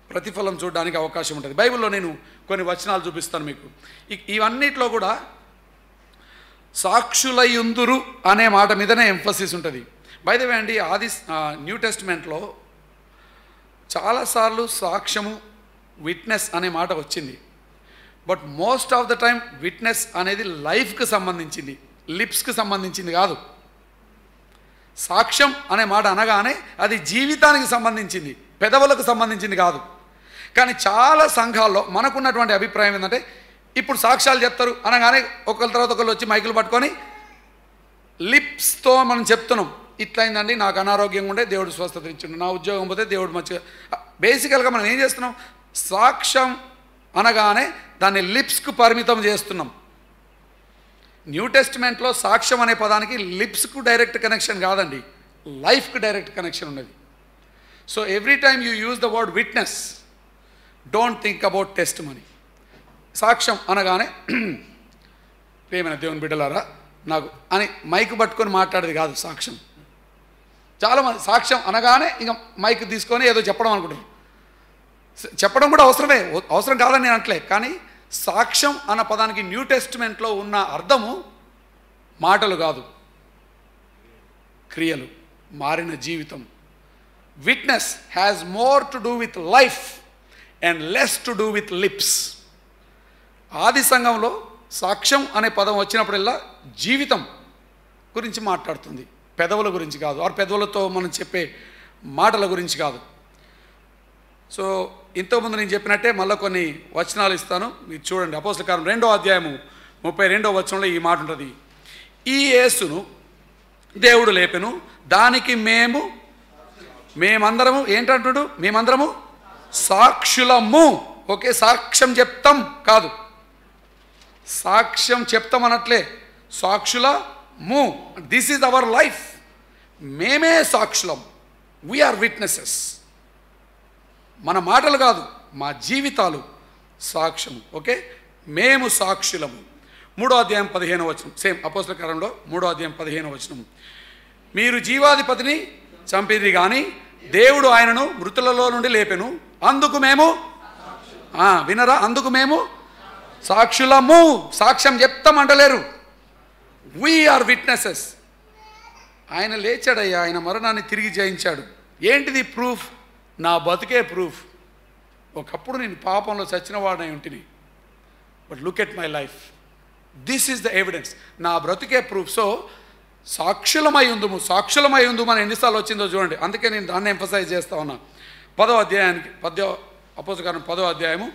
ప్రతిఫలం చూడడానికి అవకాశం ఉంటుంది. బైబిల్లో నేను కొన్ని వచనాలు చూపిస్తాను మీకు. ఇవన్నిట్లో కూడా సాక్షులయుందురు అనే మాట మీదనే ఎంఫసిస్ ఉంటుంది. బై ద వే అండి, న్యూ టెస్ట్మెంట్లో చాలాసార్లు సాక్ష్యము, విట్నెస్ అనే మాట వచ్చింది. But most of the time witness అనేది లైఫ్కి సంబంధించింది, లిప్స్కి సంబంధించింది కాదు. సాక్ష్యం అనే మాట అనగానే అది జీవితానికి సంబంధించింది, పెదవులకు సంబంధించింది కాదు. కానీ చాలా సంఘాల్లో మనకున్నటువంటి అభిప్రాయం ఏంటంటే, ఇప్పుడు సాక్ష్యాలు చెప్తారు అనగానే ఒకరి తర్వాత ఒకరు వచ్చి మైకులు పట్టుకొని లిప్స్తో మనం చెప్తున్నాం, ఇట్లా అయిందండి, నాకు అనారోగ్యంగా ఉండే దేవుడు స్వస్థత ఇచ్చిండు, నా ఉద్యోగం పోతే దేవుడు మంచిగా. బేసికల్గా మనం ఏం చేస్తున్నాం, సాక్ష్యం అనగానే దాన్ని లిప్స్కు పరిమితం చేస్తున్నాం. న్యూ టెస్ట్మెంట్లో సాక్ష్యం అనే పదానికి లిప్స్కు డైరెక్ట్ కనెక్షన్ కాదండి, లైఫ్కి డైరెక్ట్ కనెక్షన్ ఉన్నది. So every time you use the word witness, don't think about test money. సాక్ష్యం అనగానే ప్రియమైన దేవుని బిడ్డలారా నాకు అని మైక్ పట్టుకొని మాట్లాడేది కాదు సాక్ష్యం. చాలామంది సాక్ష్యం అనగానే ఇంకా మైక్ తీసుకొని ఏదో చెప్పడం అనుకుంటారు. చెప్పడం కూడా అవసరం కాదని నేను అంటలే, కానీ సాక్ష్యం అన్న పదానికి న్యూ టెస్ట్మెంట్లో ఉన్న అర్థము మాటలు కాదు, క్రియలు, మారిన జీవితం. Witness has more to do with life and less to do with lips. ఆది సంఘంలో సాక్ష్యం అనే పదం వచ్చినప్పుడల్లా జీవితం గురించి మాట్లాడుతుంది, పెదవుల గురించి కాదు, ఆరు పెదవులతో మనం చెప్పే మాటల గురించి కాదు. సో ఇంతకుముందు నేను చెప్పినట్టే మళ్ళీ కొన్ని వచనాలు ఇస్తాను, మీరు చూడండి. అపోస్తల కార్యం 2వ అధ్యాయము 32వ వచనంలో ఈ మాట ఉంటుంది, ఈ యేసును దేవుడు లేపెను, దానికి మేమందరము ఏంటంటుడు, మేమందరము సాక్షులము. ఓకే, సాక్ష్యం చెప్తాం కాదు, సాక్ష్యం చెప్తాం అనట్లే, సాక్షులము. దిస్ ఈజ్ అవర్ లైఫ్, మేమే సాక్షులం, వీఆర్ విట్నెసెస్. మన మాటలు కాదు, మా జీవితాలు సాక్ష్యం. ఓకే, మేము సాక్షులము. 3వ అధ్యాయం 15వ వచనం, సేమ్ అపోస్తల కార్యంలో 3వ అధ్యాయం 15వ వచనం. మీరు జీవాధిపతిని చంపిరి కానీ దేవుడు ఆయనను మృతులలో నుండి లేపెను, అందుకు మేము వినరా, అందుకు మేము సాక్షులము. సాక్ష్యం చెప్తామంటలేరు, వీఆర్ విట్నెసెస్. ఆయన లేచాడయ్యా, ఆయన మరణాన్ని తిరిగి జయించాడు. ఏంటిది ప్రూఫ్? నా బతుకే ప్రూఫ్. ఒకప్పుడు నేను పాపంలో చచ్చిన వాడినై ఉంటిని, but look at my life, this is the evidence. నా బ్రతుకే ప్రూఫ్. సో సాక్షులమై ఉందుము అని ఎన్నిసార్లు వచ్చిందో చూడండి. అందుకే నేను దాన్ని ఎంఫసైజ్ చేస్తా ఉన్నా. 10వ అధ్యాయానికి అపోస్తల కార్యం 10వ అధ్యాయము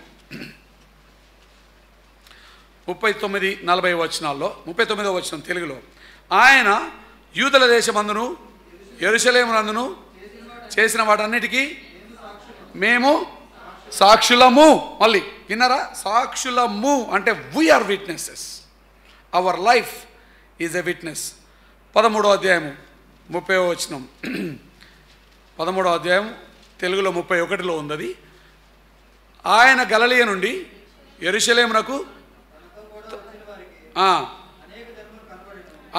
39-40 వచనాల్లో 39వ వచనం తెలుగులో, ఆయన యూదుల దేశమందును యెరూషలేమునందును చేసిన వాటన్నిటికీ మేము సాక్షులము. మళ్ళీ విన్నారా, సాక్షులము అంటే we are witnesses. Our life is a witness. 13వ అధ్యాయము 30వ వచనం, 13వ అధ్యాయం తెలుగులో 31లో ఉంది. ఆయన గలిలయ నుండి యెరూషలేమునకు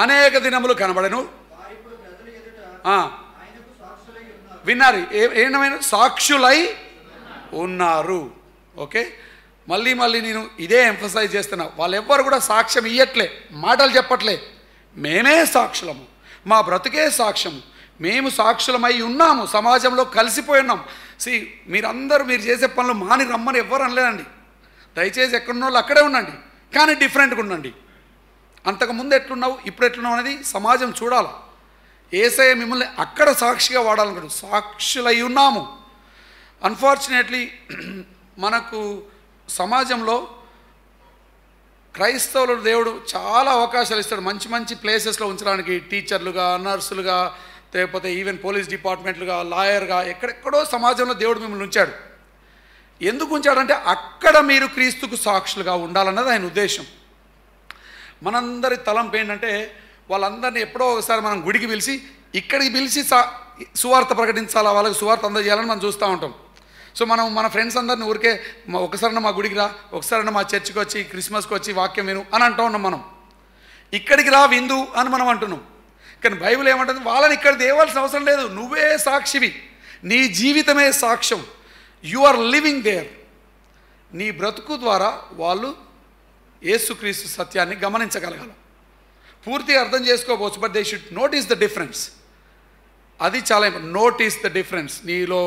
అనేక దినములు కనబడెను. విన్నారు, ఏమైనా సాక్షులై ఉన్నారు. ఓకే, మళ్ళీ నేను ఇదే ఎంఫసైజ్ చేస్తున్నా. వాళ్ళెవ్వరు కూడా సాక్ష్యం ఇయ్యట్లే, మాటలు చెప్పట్లే. మేమే సాక్షులము, మా బ్రతుకే సాక్ష్యము. మేము సాక్షులమై ఉన్నాము, సమాజంలో కలిసిపోయి ఉన్నాం. మీరందరూ మీరు చేసే పనులు మాని రమ్మని ఎవ్వరు అనలేదండి. దయచేసి ఎక్కడున్న వాళ్ళు అక్కడే ఉండండి, కానీ డిఫరెంట్గా ఉండండి. అంతకుముందు ఎట్లున్నావు, ఇప్పుడు ఎట్లున్నావు అనేది సమాజం చూడాలి. యేసయ్య మిమ్మల్ని అక్కడ సాక్షిగా వాడాలనుకుంటు. సాక్షులై ఉన్నాము. అన్ఫార్చునేట్లీ మనకు సమాజంలో క్రైస్తవులు దేవుడు చాలా అవకాశాలు ఇస్తాడు, మంచి మంచి ప్లేసెస్లో ఉంచడానికి. టీచర్లుగా, నర్సులుగా, లేకపోతే ఈవెన్ పోలీస్ డిపార్ట్మెంట్లుగా, లాయర్గా, ఎక్కడెక్కడో సమాజంలో దేవుడు మిమ్మల్ని ఉంచాడు. ఎందుకు ఉంచాడంటే అక్కడ మీరు క్రీస్తుకు సాక్షులుగా ఉండాలన్నది ఆయన ఉద్దేశం. మనందరి తలంపు ఏంటంటే వాళ్ళందరినీ ఎప్పుడో ఒకసారి మనం గుడికి పిలిచి, ఇక్కడికి పిలిచి సువార్త ప్రకటించాలా, వాళ్ళకి సువార్త అందజేయాలని మనం చూస్తూ ఉంటాం. సో మనం మన ఫ్రెండ్స్ అందరిని ఊరికే ఒకసారైనా మా గుడికి రా, ఒకసారైనా మా చర్చికి వచ్చి, క్రిస్మస్కి వచ్చి వాక్యం విను అని అంటూ ఉన్నాం. మనం ఇక్కడికి రా విందు అని మనం అంటున్నాం. కానీ బైబిల్ ఏమంటుంది, వాళ్ళని ఇక్కడ తేవాల్సిన అవసరం లేదు, నువ్వే సాక్షివి, నీ జీవితమే సాక్ష్యం. You are living there. నీ బ్రతుకు ద్వారా వాళ్ళు యేసుక్రీస్తు సత్యాన్ని గమనించగలగాలి. పూర్తిగా అర్థం చేసుకోవచ్చు, but they should notice the difference. అది చాలా ఇంపార్టెంట్. నోటీస్ ద డిఫరెన్స్, నీలో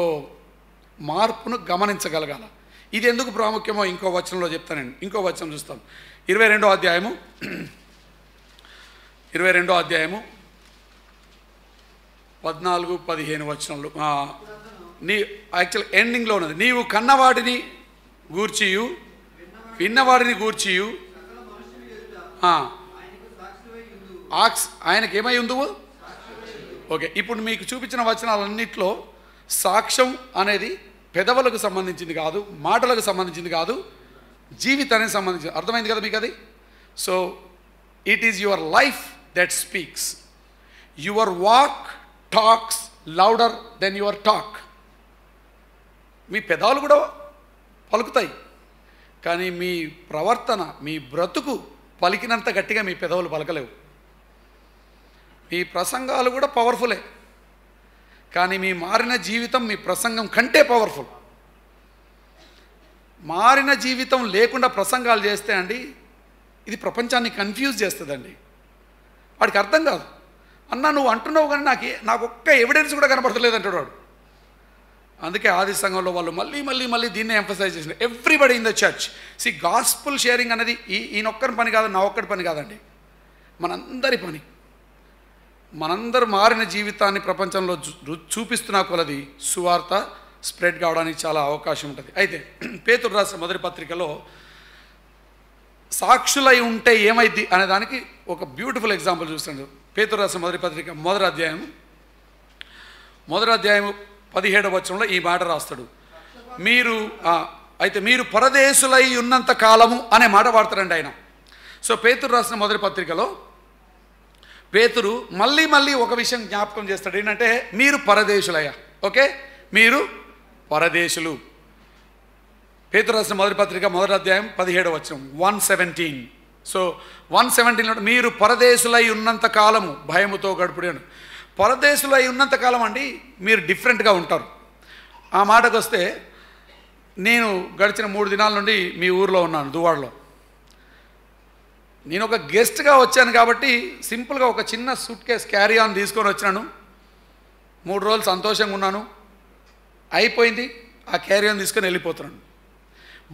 మార్పును గమనించగలగాల. ఇది ఎందుకు ప్రాముఖ్యమో ఇంకో వచనంలో చెప్తానండి. ఇంకో వచనం చూస్తాం, 22వ అధ్యాయము 14-15 వచనంలో. నీ యాక్చువల్ ఎండింగ్లో ఉన్నది, నీవు కన్నవాడిని గూర్చియు విన్నవాడిని గూర్చియు ఆయనకి ఏమై ఉందువు. ఓకే, ఇప్పుడు మీకు చూపించిన వచనాలన్నింటిలో సాక్ష్యం అనేది పెదవులకు సంబంధించింది కాదు, మాటలకు సంబంధించింది కాదు, జీవితానికి సంబంధించింది. అర్థమైంది కదా మీకు అది? So it is your life that speaks. Your walk talks louder than your talk. మీ పెదాలు కూడా పలుకుతాయి, కానీ మీ ప్రవర్తన, మీ బ్రతుకు పలికినంత గట్టిగా మీ పెదవులు పలకలేవు. మీ ప్రసంగాలు కూడా పవర్ఫులే, కానీ మీ మారిన జీవితం మీ ప్రసంగం కంటే పవర్ఫుల్. మారిన జీవితం లేకుండా ప్రసంగాలు చేస్తే అండి, ఇది ప్రపంచాన్ని కన్ఫ్యూజ్ చేస్తుందండి. వాడికి అర్థం కాదు. అన్న నువ్వు అంటున్నావు కానీ నాకు ఒక్క ఎవిడెన్స్ కూడా కనపడతలేదు అంటాడు వాడు. అందుకే ఆది సంఘంలో వాళ్ళు మళ్ళీ దీన్నే ఎంఫసైజ్ చేసిన, everybody in the church. Gospel sharing అనేది ఈయనొక్కరి పని కాదు, నా ఒక్కడి పని కాదండి, మనందరి పని. మనందరూ మారిన జీవితాన్ని ప్రపంచంలో చూపిస్తున్న కొలది సువార్త స్ప్రెడ్ కావడానికి చాలా అవకాశం ఉంటుంది. అయితే పేతురు రాసిన మొదటి పత్రికలో సాక్షులై ఉంటే ఏమైద్ది అనే దానికి ఒక బ్యూటిఫుల్ ఎగ్జాంపుల్ చూస్తాడు. పేతురు రాసిన మొదటి పత్రిక మొదటి అధ్యాయం 17వ వచనంలో ఈ మాట రాస్తాడు. మీరు పరదేశులై ఉన్నంత కాలము అనే మాట వాడతారండి ఆయన. సో పేతురు రాసిన మొదటి పత్రికలో పేతురు మళ్ళీ ఒక విషయం జ్ఞాపకం చేస్తాడు. ఏంటంటే మీరు పరదేశులయ్యా. ఓకే, మీరు పరదేశులు. పేతురు రాసిన మొదటి పత్రిక మొదటి అధ్యాయం 17వ వచనం 1:17. సో 117 మీరు పరదేశులై ఉన్నంత కాలము భయముతో గడుపుడాను. పరదేశులై ఉన్నంత కాలం అండి మీరు డిఫరెంట్గా ఉంటారు. ఆ మాటకు వస్తే నేను గడిచిన 3 దినాల నుండి మీ ఊర్లో ఉన్నాను, దువ్వాడలో. నేను ఒక గెస్ట్గా వచ్చాను కాబట్టి సింపుల్గా ఒక చిన్న సూట్ కేస్ క్యారీ ఆన్ తీసుకొని వచ్చినాను. 3 రోజులు సంతోషంగా ఉన్నాను, అయిపోయింది. ఆ క్యారీ ఆన్ తీసుకొని వెళ్ళిపోతున్నాను.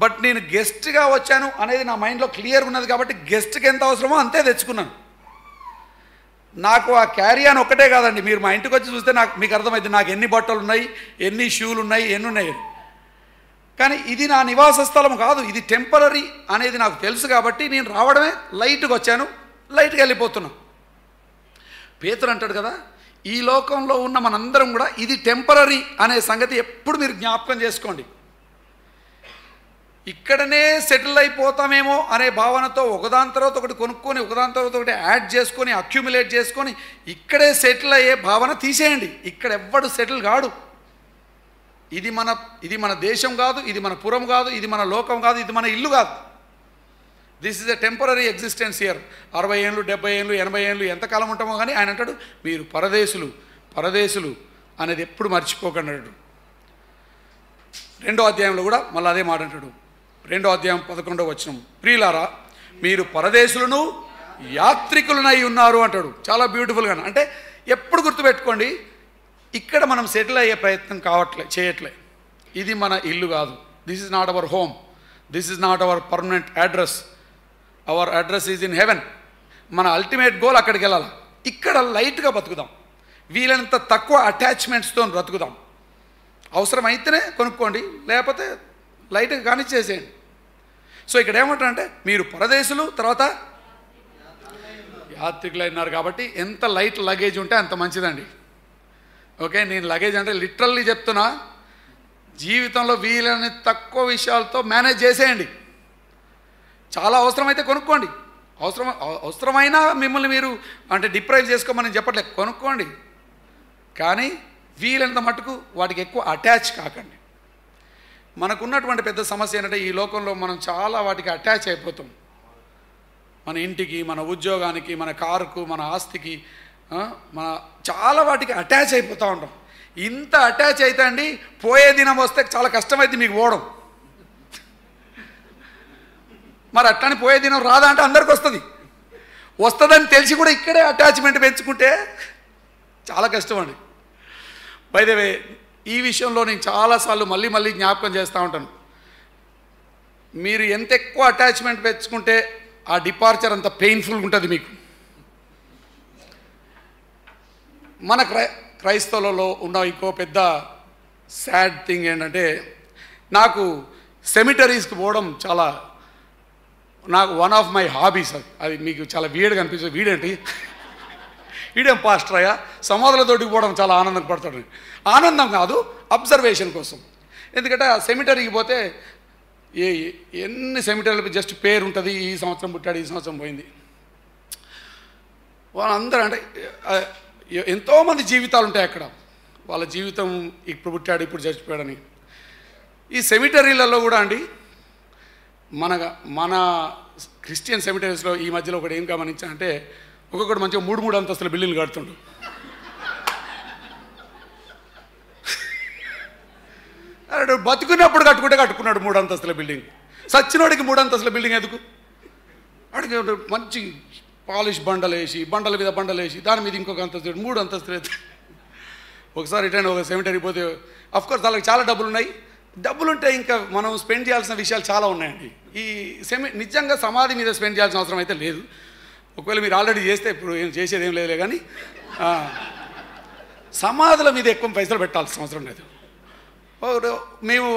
బట్ నేను గెస్ట్గా వచ్చాను అనేది నా మైండ్లో క్లియర్గా ఉన్నది కాబట్టి గెస్ట్కి ఎంత అవసరమో అంతే తెచ్చుకున్నాను. నాకు ఆ క్యారీ ఆన్ ఒక్కటే కాదండి, మీరు మా ఇంటికి వచ్చి చూస్తే మీకు అర్థమైంది నాకు ఎన్ని బట్టలు ఉన్నాయి, ఎన్ని షూలు ఉన్నాయి, ఎన్ని ఉన్నాయి. కానీ ఇది నా నివాస స్థలం కాదు, ఇది టెంపరరీ అనేది నాకు తెలుసు కాబట్టి నేను రావడమే లైట్గా వచ్చాను, లైట్గా వెళ్ళిపోతున్నాను. పేతురు అంటాడు కదా, ఈ లోకంలో ఉన్న మనందరం కూడా ఇది టెంపరరీ అనే సంగతి ఎప్పుడు మీరు జ్ఞాపకం చేసుకోండి. ఇక్కడనే సెటిల్ అయిపోతామేమో అనే భావనతో ఒకదాని తర్వాత ఒకటి కొనుక్కొని ఒకదాని తర్వాత ఒకటి యాడ్ చేసుకొని అక్యుములేట్ చేసుకొని ఇక్కడే సెటిల్ అయ్యే భావన తీసేయండి. ఇక్కడ ఎవ్వడు సెటిల్ కాడు. ఇది మన దేశం కాదు, ఇది మన పురం కాదు, ఇది మన లోకం కాదు, ఇది మన ఇల్లు కాదు. This is a temporary existence here. 60 ఏళ్ళు 70 ఏళ్ళు 80 ఏళ్ళు ఎంతకాలం ఉంటామో కానీ ఆయన అంటాడు మీరు పరదేశులు అనేది ఎప్పుడు మర్చిపోకండి. 2వ అధ్యాయంలో కూడా మళ్ళీ అదే మాట అంటాడు. 2వ అధ్యాయం 11వ వచనం, ప్రియులారా మీరు పరదేశులను యాత్రికులనై ఉన్నారు అంటాడు. చాలా బ్యూటిఫుల్గా. అంటే ఎప్పుడు గుర్తుపెట్టుకోండి, ఇక్కడ మనం సెటిల్ అయ్యే ప్రయత్నం చేయట్లే. ఇది మన ఇల్లు కాదు. This is not our home, this is not our permanent address. Our address is in heaven. మన అల్టిమేట్ గోల్ అక్కడికి వెళ్ళాలి. ఇక్కడ లైట్గా బతుకుదాం, వీలైనంత తక్కువ అటాచ్మెంట్స్తో బ్రతుకుదాం. అవసరమైతేనే కొనుక్కోండి, లేకపోతే లైట్గా కానిచ్చేసేయండి. సో ఇక్కడ ఏమంటారంటే మీరు పరదేశులు, తర్వాత యాత్రికులు అయినారు కాబట్టి ఎంత లైట్ లగేజ్ ఉంటే అంత మంచిదండి. ఓకే, నేను లగేజ్ అంటే లిటరల్లీ చెప్తున్నా, జీవితంలో వీలైన తక్కువ విషయాలతో మేనేజ్ చేసేయండి. చాలా అవసరమైతే కొనుక్కోండి, అవసరమైనా మిమ్మల్ని మీరు అంటే డిప్రైవ్ చేసుకోమని చెప్పట్లేదు, కొనుక్కోండి. కానీ వీలైనంత మటుకు వాటికి ఎక్కువ అటాచ్ కాకండి. మనకున్నటువంటి పెద్ద సమస్య ఏంటంటే ఈ లోకంలో మనం చాలా వాటికి అటాచ్ అయిపోతాం. మన ఇంటికి, మన ఉద్యోగానికి, మన కారుకు, మన ఆస్తికి, మన చాలా వాటికి అటాచ్ అయిపోతూ ఉంటాం. ఇంత అటాచ్ అయితే అండి పోయే దినం వస్తే చాలా కష్టమైంది మీకు పోవడం. మరి అట్లానే పోయే దినం రాదా అంటే అందరికి వస్తుందని తెలిసి కూడా ఇక్కడే అటాచ్మెంట్ పెంచుకుంటే చాలా కష్టం అండి. బై ద వే, ఈ విషయంలో నేను చాలాసార్లు మళ్ళీ జ్ఞాపకం చేస్తూ ఉంటాను. మీరు ఎంత ఎక్కువ అటాచ్మెంట్ పెంచుకుంటే ఆ డిపార్చర్ అంత పెయిన్ఫుల్గా ఉంటుంది మీకు. మన క్రైస్తవులలో ఉన్న ఇంకో పెద్ద సాడ్ థింగ్ ఏంటంటే నాకు సెమిటరీస్కి పోవడం నాకు వన్ ఆఫ్ మై హాబీస్. అది మీకు చాలా వీడిగా అనిపిస్తుంది. వీడేం పాస్టర్ అయ్యా సమాధులతోటికి పోవడం చాలా ఆనందం పడతాడు. ఆనందం కాదు, అబ్జర్వేషన్ కోసం. ఎందుకంటే ఆ సెమిటరీకి పోతే ఎన్ని సెమిటరీలు జస్ట్ పేరు ఉంటుంది, ఈ సంవత్సరం పుట్టాడు, ఈ సంవత్సరం పోయింది. వాళ్ళందరూ అంటే ఎంతోమంది జీవితాలు ఉంటాయి అక్కడ. వాళ్ళ జీవితం ఇప్పుడు పుట్టాడు, ఇప్పుడు చచ్చిపోయాడని. ఈ సెమిటరీలలో కూడా అండి మన క్రిస్టియన్ సెమిటరీస్లో ఈ మధ్యలో ఒకటి ఏం గమనించా అంటే ఒక్కొక్కటి మంచిగా 3 అంతస్తుల బిల్డింగ్లు కడుతుండు. బతుకున్నప్పుడు కట్టుకున్నాడు 3 అంతస్తుల బిల్డింగ్. సచ్చినోడికి 3 అంతస్తుల బిల్డింగ్ ఎందుకు? అడిగి మంచి పాలిష్ బండల మీద బండలు వేసి దాని మీద ఇంకొక అంతస్తు 3 అంతస్తులు అయితే. ఒకసారి రిటర్న్ ఒక సెమిటరీ పోతే అఫ్కోర్స్ వాళ్ళకి చాలా డబ్బులుంటే ఇంకా మనం స్పెండ్ చేయాల్సిన విషయాలు చాలా ఉన్నాయండి. ఈ నిజంగా సమాధి మీద స్పెండ్ చేయాల్సిన అవసరం అయితే లేదు. ఒకవేళ మీరు ఆల్రెడీ చేస్తే ఇప్పుడు ఏం చేసేది ఏం లేదులే. కానీ సమాధుల మీద ఎక్కువ పైసలు పెట్టాల్సిన అవసరం లేదు. మేము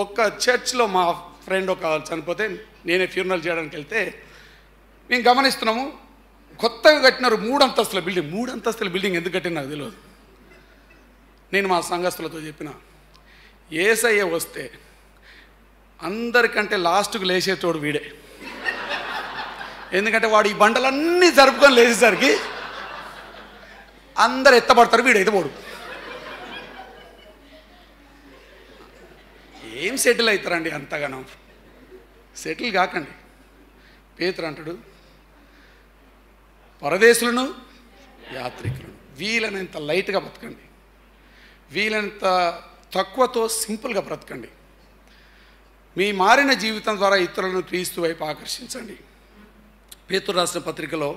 ఒక చర్చ్లో మా ఫ్రెండ్ ఒక చనిపోతే నేనే ఫ్యూనరల్ చేయడానికి వెళ్తే మేము గమనిస్తున్నాము, కొత్తగా కట్టినారు 3 అంతస్తుల బిల్డింగ్. 3 అంతస్తుల బిల్డింగ్ ఎందుకు కట్టిన నాకు తెలియదు. నేను మా సంఘస్థులతో చెప్పిన, యేసయ్య వస్తే అందరికంటే లాస్ట్కు లేచేటోడు వీడే. ఎందుకంటే వాడు ఈ బండలన్నీ జరుపుకొని లేచేసరికి అందరు ఎత్తపడతారు, వీడైతే పోడు. ఏం సెటిల్ అవుతారండి అంతగానో? సెటిల్ కాకండి. పేతురు అంటాడు, పరదేశులను యాత్రికులను వీలైనంత లైట్గా బ్రతకండి, వీలైనంత తక్కువతో సింపుల్గా బ్రతకండి. మీ మారిన జీవితం ద్వారా ఇతరులను క్రీస్తు వైపు ఆకర్షించండి. పేతురు రాసిన పత్రికలో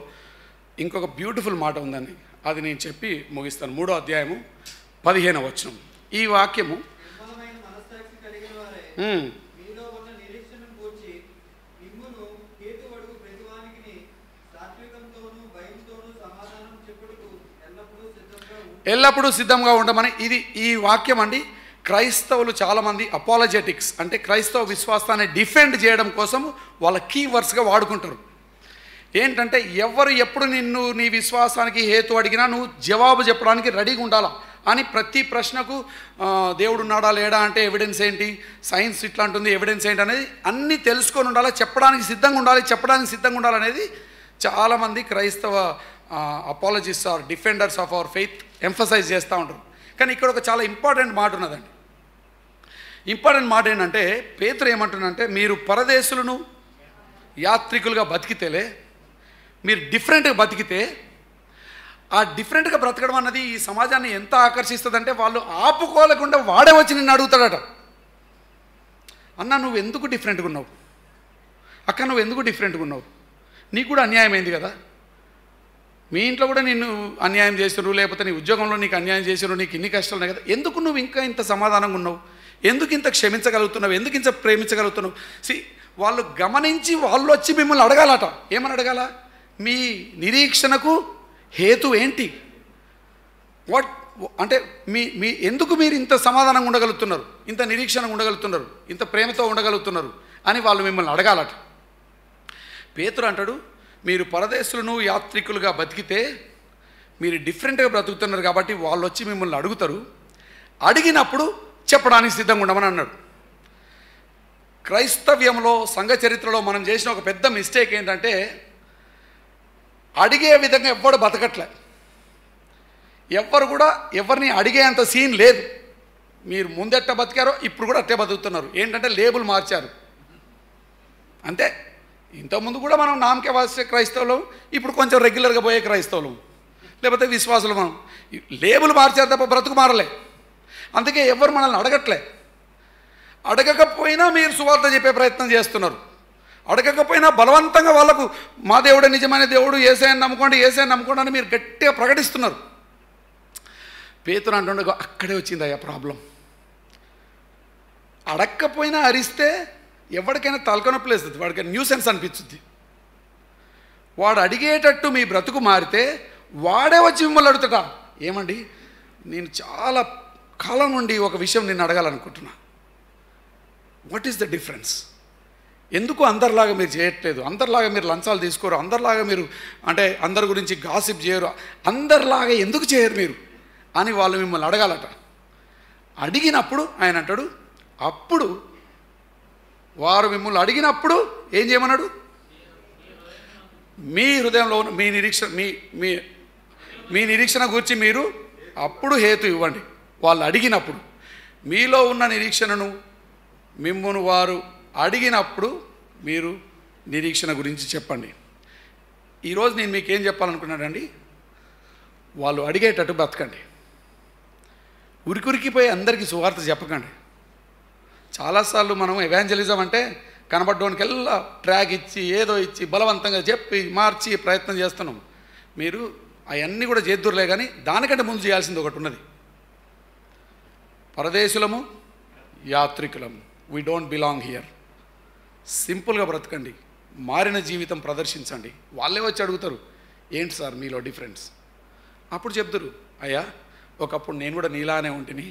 ఇంకొక బ్యూటిఫుల్ మాట ఉందని అది నేను చెప్పి ముగిస్తాను. 3వ అధ్యాయము 15వ వచనం. ఈ వాక్యము ఎల్లప్పుడూ సిద్ధంగా ఉండమని. ఈ వాక్యం అండి క్రైస్తవులు చాలామంది అపాలజెటిక్స్ అంటే క్రైస్తవ విశ్వాసాన్ని డిఫెండ్ చేయడం కోసం వాళ్ళ కీ వర్డ్స్గా వాడుకుంటారు. ఏంటంటే ఎవరు ఎప్పుడు నిన్ను నీ విశ్వాసానికి హేతు అడిగినా నువ్వు జవాబు చెప్పడానికి రెడీగా ఉండాలా అని. ప్రతి ప్రశ్నకు దేవుడు ఉన్నాడా లేడా అంటే ఎవిడెన్స్ ఏంటి, సైన్స్ ఇట్లా ఉంటుంది ఎవిడెన్స్ ఏంటి అనేది అన్నీ తెలుసుకొని ఉండాలి, చెప్పడానికి సిద్ధంగా ఉండాలనేది చాలామంది క్రైస్తవ apologists or defenders of our faith emphasize చేస్తూ ఉంటారు. కానీ ఇక్కడ ఒక చాలా ఇంపార్టెంట్ మాట ఉన్నదండి. ఇంపార్టెంట్ మాట ఏంటంటే పేతురు ఏమంటున్నాడంటే, మీరు పరదేశులను యాత్రికులుగా బతికితేలే, మీరు డిఫరెంట్గా బతికితే, ఆ డిఫరెంట్గా బ్రతకడం అన్నది ఈ సమాజాన్ని ఎంత ఆకర్షిస్తుందంటే వాళ్ళు ఆపుకోలేకుండా వాడే వచ్చి నిన్ను అడుగుతాడట, అన్న నువ్వు ఎందుకు డిఫరెంట్గా ఉన్నావు, అక్క నువ్వు ఎందుకు డిఫరెంట్గా ఉన్నావు, నీకు కూడా అన్యాయం అయింది కదా, మీ ఇంట్లో కూడా నిన్ను అన్యాయం చేసినారు, లేకపోతే నీ ఉద్యోగంలో నీకు అన్యాయం చేసినారు, నీకు ఇన్ని కష్టాలు ఉన్నాయి కదా, ఎందుకు నువ్వు ఇంకా ఇంత సమాధానంగా ఉన్నావు, ఎందుకు ఇంత క్షమించగలుగుతున్నావు, ఎందుకు ఇంత ప్రేమించగలుగుతున్నావు. వాళ్ళు గమనించి వాళ్ళు వచ్చి మిమ్మల్ని అడగాలట. ఏమని అడగాల? మీ నిరీక్షణకు హేతు ఏంటి, వాట్ అంటే మీ ఎందుకు మీరు ఇంత సమాధానంగా ఉండగలుగుతున్నారు, ఇంత నిరీక్షణగా ఉండగలుగుతున్నారు, ఇంత ప్రేమతో ఉండగలుగుతున్నారు అని వాళ్ళు మిమ్మల్ని అడగాలట. పేతురు అంటాడు, మీరు పరదేశులను యాత్రికులుగా బతికితే మీరు డిఫరెంట్గా బ్రతుకుతున్నారు కాబట్టి వాళ్ళు వచ్చి మిమ్మల్ని అడుగుతారు, అడిగినప్పుడు చెప్పడానికి సిద్ధంగా ఉండమని అన్నాడు. క్రైస్తవ్యంలో సంఘ చరిత్రలో మనం చేసిన ఒక పెద్ద మిస్టేక్ ఏంటంటే అడిగే విధంగా ఎవ్వడు బతకట్లే, ఎవ్వరు కూడా ఎవరిని అడిగే అంత సీన్ లేదు. మీరు ముందెట్ట బతికారో ఇప్పుడు కూడా అట్టే బతుకుతున్నారు. ఏంటంటే లేబుల్ మార్చారు అంతే. ఇంతకుముందు కూడా మనం నామకే వాసే క్రైస్తవులు, ఇప్పుడు కొంచెం రెగ్యులర్గా పోయే క్రైస్తవులు లేకపోతే విశ్వాసులు, మనం లేబుల్ మార్చారు తప్ప బ్రతుకు మారలే. అందుకే ఎవరు మనల్ని అడగట్లే. అడగకపోయినా మీరు సువార్త చెప్పే ప్రయత్నం చేస్తున్నారు, అడగకపోయినా బలవంతంగా వాళ్ళకు మా దేవుడే నిజమైన దేవుడు, యేసయ్యని నమ్ముకోండి అని మీరు గట్టిగా ప్రకటిస్తున్నారు. పేతురు అంటుండగా అక్కడే వచ్చిందయ్యా ప్రాబ్లం. అడగకపోయినా అరిస్తే ఎవరికైనా తలకనొప్పి లేస్తుంది, వాడికి న్యూసెన్స్ అనిపించుద్ది. వాడు అడిగేటట్టు మీ బ్రతుకు మారితే వాడే వచ్చి మిమ్మల్ని అడుగుతాడా, ఏమండి నేను చాలా కాలం నుండి ఒక విషయం నిన్ను అడగాలనుకుంటున్నా, వాట్ ఈస్ ద డిఫరెన్స్, ఎందుకు అందరిలాగా మీరు చేయట్లేదు, అందరిలాగా మీరు లంచాలు తీసుకోరు, అందరిలాగా మీరు అంటే అందరి గురించి గాసిప్ చేయరు, అందరిలాగా ఎందుకు చేయరు మీరు అని వాళ్ళు మిమ్మల్ని అడగాలట. అడిగినప్పుడు ఆయన అంటాడు, అప్పుడు వారు మిమ్మల్ని అడిగినప్పుడు ఏం చేయమన్నాడు, మీ హృదయంలో ఉన్న మీ నిరీక్షణ గురించి మీరు అప్పుడు హేతు ఇవ్వండి. వాళ్ళు అడిగినప్పుడు మీలో ఉన్న నిరీక్షణను మిమ్మును వారు అడిగినప్పుడు మీరు నిరీక్షణ గురించి చెప్పండి. ఈరోజు నేను మీకేం చెప్పాలనుకున్నానండి, వాళ్ళు అడిగేటట్టు బ్రతకండి. ఉరికురికిపోయి అందరికీ సువార్త చెప్పకండి. చాలాసార్లు మనం ఎవాంజలిజం అంటే కనబడ్డోనికెల్లా ట్రాక్ ఇచ్చి ఏదో ఇచ్చి బలవంతంగా చెప్పి మార్చి ప్రయత్నం చేస్తున్నాం. మీరు అవన్నీ కూడా చేద్దురులే, కానీ దానికంటే ముందు చేయాల్సింది ఒకటి ఉన్నది. పరదేశులము యాత్రికులము, వీ డోంట్ బిలాంగ్ హియర్. సింపుల్గా బ్రతకండి, మారిన జీవితం ప్రదర్శించండి. వాళ్ళే వచ్చి అడుగుతారు, ఏంటి సార్ మీలో డిఫరెన్స్? అప్పుడు చెప్తారు, అయ్యా ఒకప్పుడు నేను కూడా నీలానే ఉంటిని,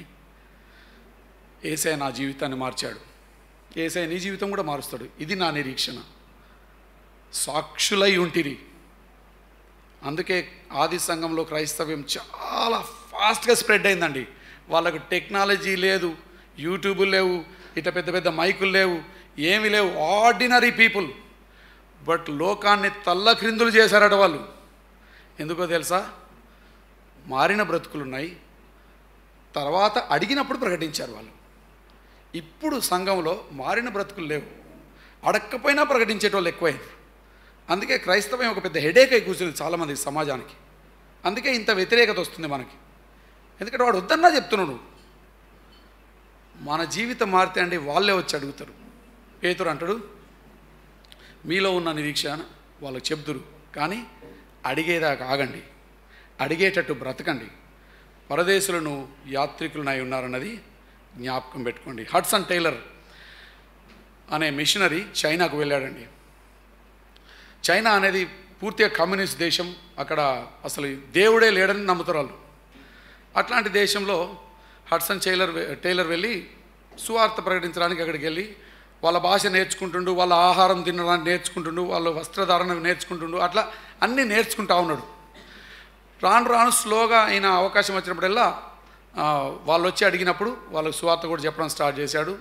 యేసయ్య నా జీవితాన్ని మార్చాడు, యేసయ్య నీ జీవితం కూడా మారుస్తాడు, ఇది నా నిరీక్షణ. సాక్షులై ఉంటిరి. అందుకే ఆది సంఘంలో క్రైస్తవ్యం చాలా ఫాస్ట్గా స్ప్రెడ్ అయిందండి. వాళ్ళకు టెక్నాలజీ లేదు, యూట్యూబులు లేవు, ఇట్లా పెద్ద పెద్ద మైకులు లేవు, ఏమీ లేవు. ఆర్డినరీ పీపుల్, బట్ లోకాన్ని తల్లక్రిందులు చేశారట వాళ్ళు. ఎందుకో తెలుసా? మారిన బ్రతుకులున్నాయి, తర్వాత అడిగినప్పుడు ప్రకటించారు వాళ్ళు. ఇప్పుడు సంఘంలో మారిన బ్రతుకులు లేవు, అడక్కపోయినా ప్రకటించేటోళ్ళు ఎక్కువైంది. అందుకే క్రైస్తవం ఒక పెద్ద హెడేక్ అయి కూర్చుంది చాలామంది సమాజానికి. అందుకే ఇంత వ్యతిరేకత వస్తుంది మనకి. ఎందుకంటే వాడు వద్దన్నా చెప్తున్నాడు. మన జీవితం మారితే అండి వాళ్ళే వచ్చి అడుగుతారు. పేతురు అంటాడు, మీలో ఉన్న నిరీక్షణ వాళ్ళకి చెప్తురు, కానీ అడిగేదాకా ఆగండి, అడిగేటట్టు బ్రతకండి, పరదేశులను యాత్రికులనై ఉన్నారన్నది జ్ఞాపకం పెట్టుకోండి. హడ్సన్ టైలర్ అనే మిషనరీ చైనాకు వెళ్ళాడండి. చైనా అనేది పూర్తిగా కమ్యూనిస్ట్ దేశం. అక్కడ అసలు దేవుడే లేడని నమ్ముతారు వాళ్ళు. అట్లాంటి దేశంలో హడ్సన్ టైలర్ వెళ్ళి సువార్త ప్రకటించడానికి అక్కడికి వెళ్ళి వాళ్ళ భాష నేర్చుకుంటుండు, వాళ్ళ ఆహారం తినడానికి నేర్చుకుంటుండు, వాళ్ళ వస్త్రధారణ నేర్చుకుంటుండు, అట్లా అన్నీ నేర్చుకుంటా ఉన్నాడు. రాను రాను స్లోగా ఆయన అవకాశం వచ్చినప్పుడల్లా వాళ్ళు వచ్చి అడిగినప్పుడు వాళ్ళకు సువార్త కూడా చెప్పడం స్టార్ట్ చేశాడు.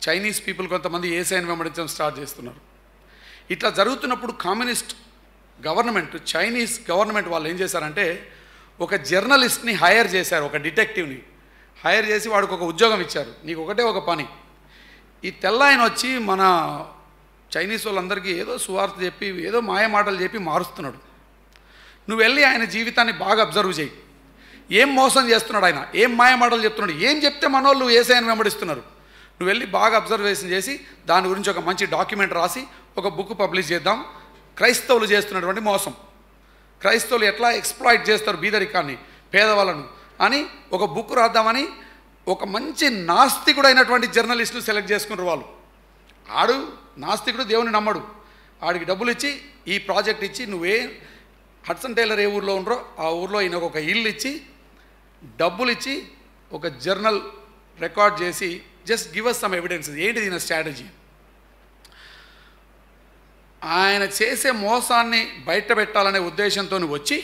చైనీస్ పీపుల్ కొంతమంది యేసయ్యను వెంబడించడం స్టార్ట్ చేస్తున్నారు. ఇట్లా జరుగుతున్నప్పుడు కమ్యూనిస్ట్ గవర్నమెంట్, చైనీస్ గవర్నమెంట్ వాళ్ళు ఏం చేశారంటే ఒక జర్నలిస్ట్ని హైర్ చేశారు, ఒక డిటెక్టివ్ని హైర్ చేసి వాడికి ఒక ఉద్యోగం ఇచ్చారు. నీకు ఒకటే ఒక పని, ఈ తెల్ల ఆయన వచ్చి మన చైనీస్ వాళ్ళందరికీ ఏదో సువార్త చెప్పి ఏదో మాయ మాటలు చెప్పి మారుస్తున్నాడు. నువ్వు వెళ్ళి ఆయన జీవితాన్ని బాగా అబ్జర్వ్ చేయి. ఏం మోసం చేస్తున్నాడు ఆయన, ఏం మాయ మాటలు చెప్తున్నాడు, ఏం చెప్తే మనోళ్ళు యేసయ్యను వెంబడిస్తున్నారు. నువ్వు వెళ్ళి బాగా అబ్జర్వేషన్ చేసి దాని గురించి ఒక మంచి డాక్యుమెంట్ రాసి ఒక బుక్ పబ్లిష్ చేద్దాం. క్రైస్తవులు చేస్తున్నటువంటి మోసం, క్రైస్తవులు ఎట్లా ఎక్స్ప్లాయిట్ చేస్తారు బీదరికాన్ని, పేదవాళ్ళను అని ఒక బుక్ రాద్దామని ఒక మంచి నాస్తికుడు అయినటువంటి జర్నలిస్టులు సెలెక్ట్ చేసుకున్నారు వాళ్ళు. ఆడు నాస్తికుడు, దేవుని నమ్మడు. ఆడికి డబ్బులు ఇచ్చి ఈ ప్రాజెక్ట్ ఇచ్చి నువ్వే హడ్సన్ టైలర్ ఏ ఊర్లో ఉండరో ఆ ఊర్లో ఈయనకు ఒక ఇల్లు ఇచ్చి డబ్బులు ఇచ్చి ఒక జర్నల్ రికార్డ్ చేసి just give us some evidences. ఏంటిది ఈయన స్ట్రాటజీ? ఆయన చేసే మోసాన్ని బయట పెట్టాలనే ఉద్దేశంతో వచ్చి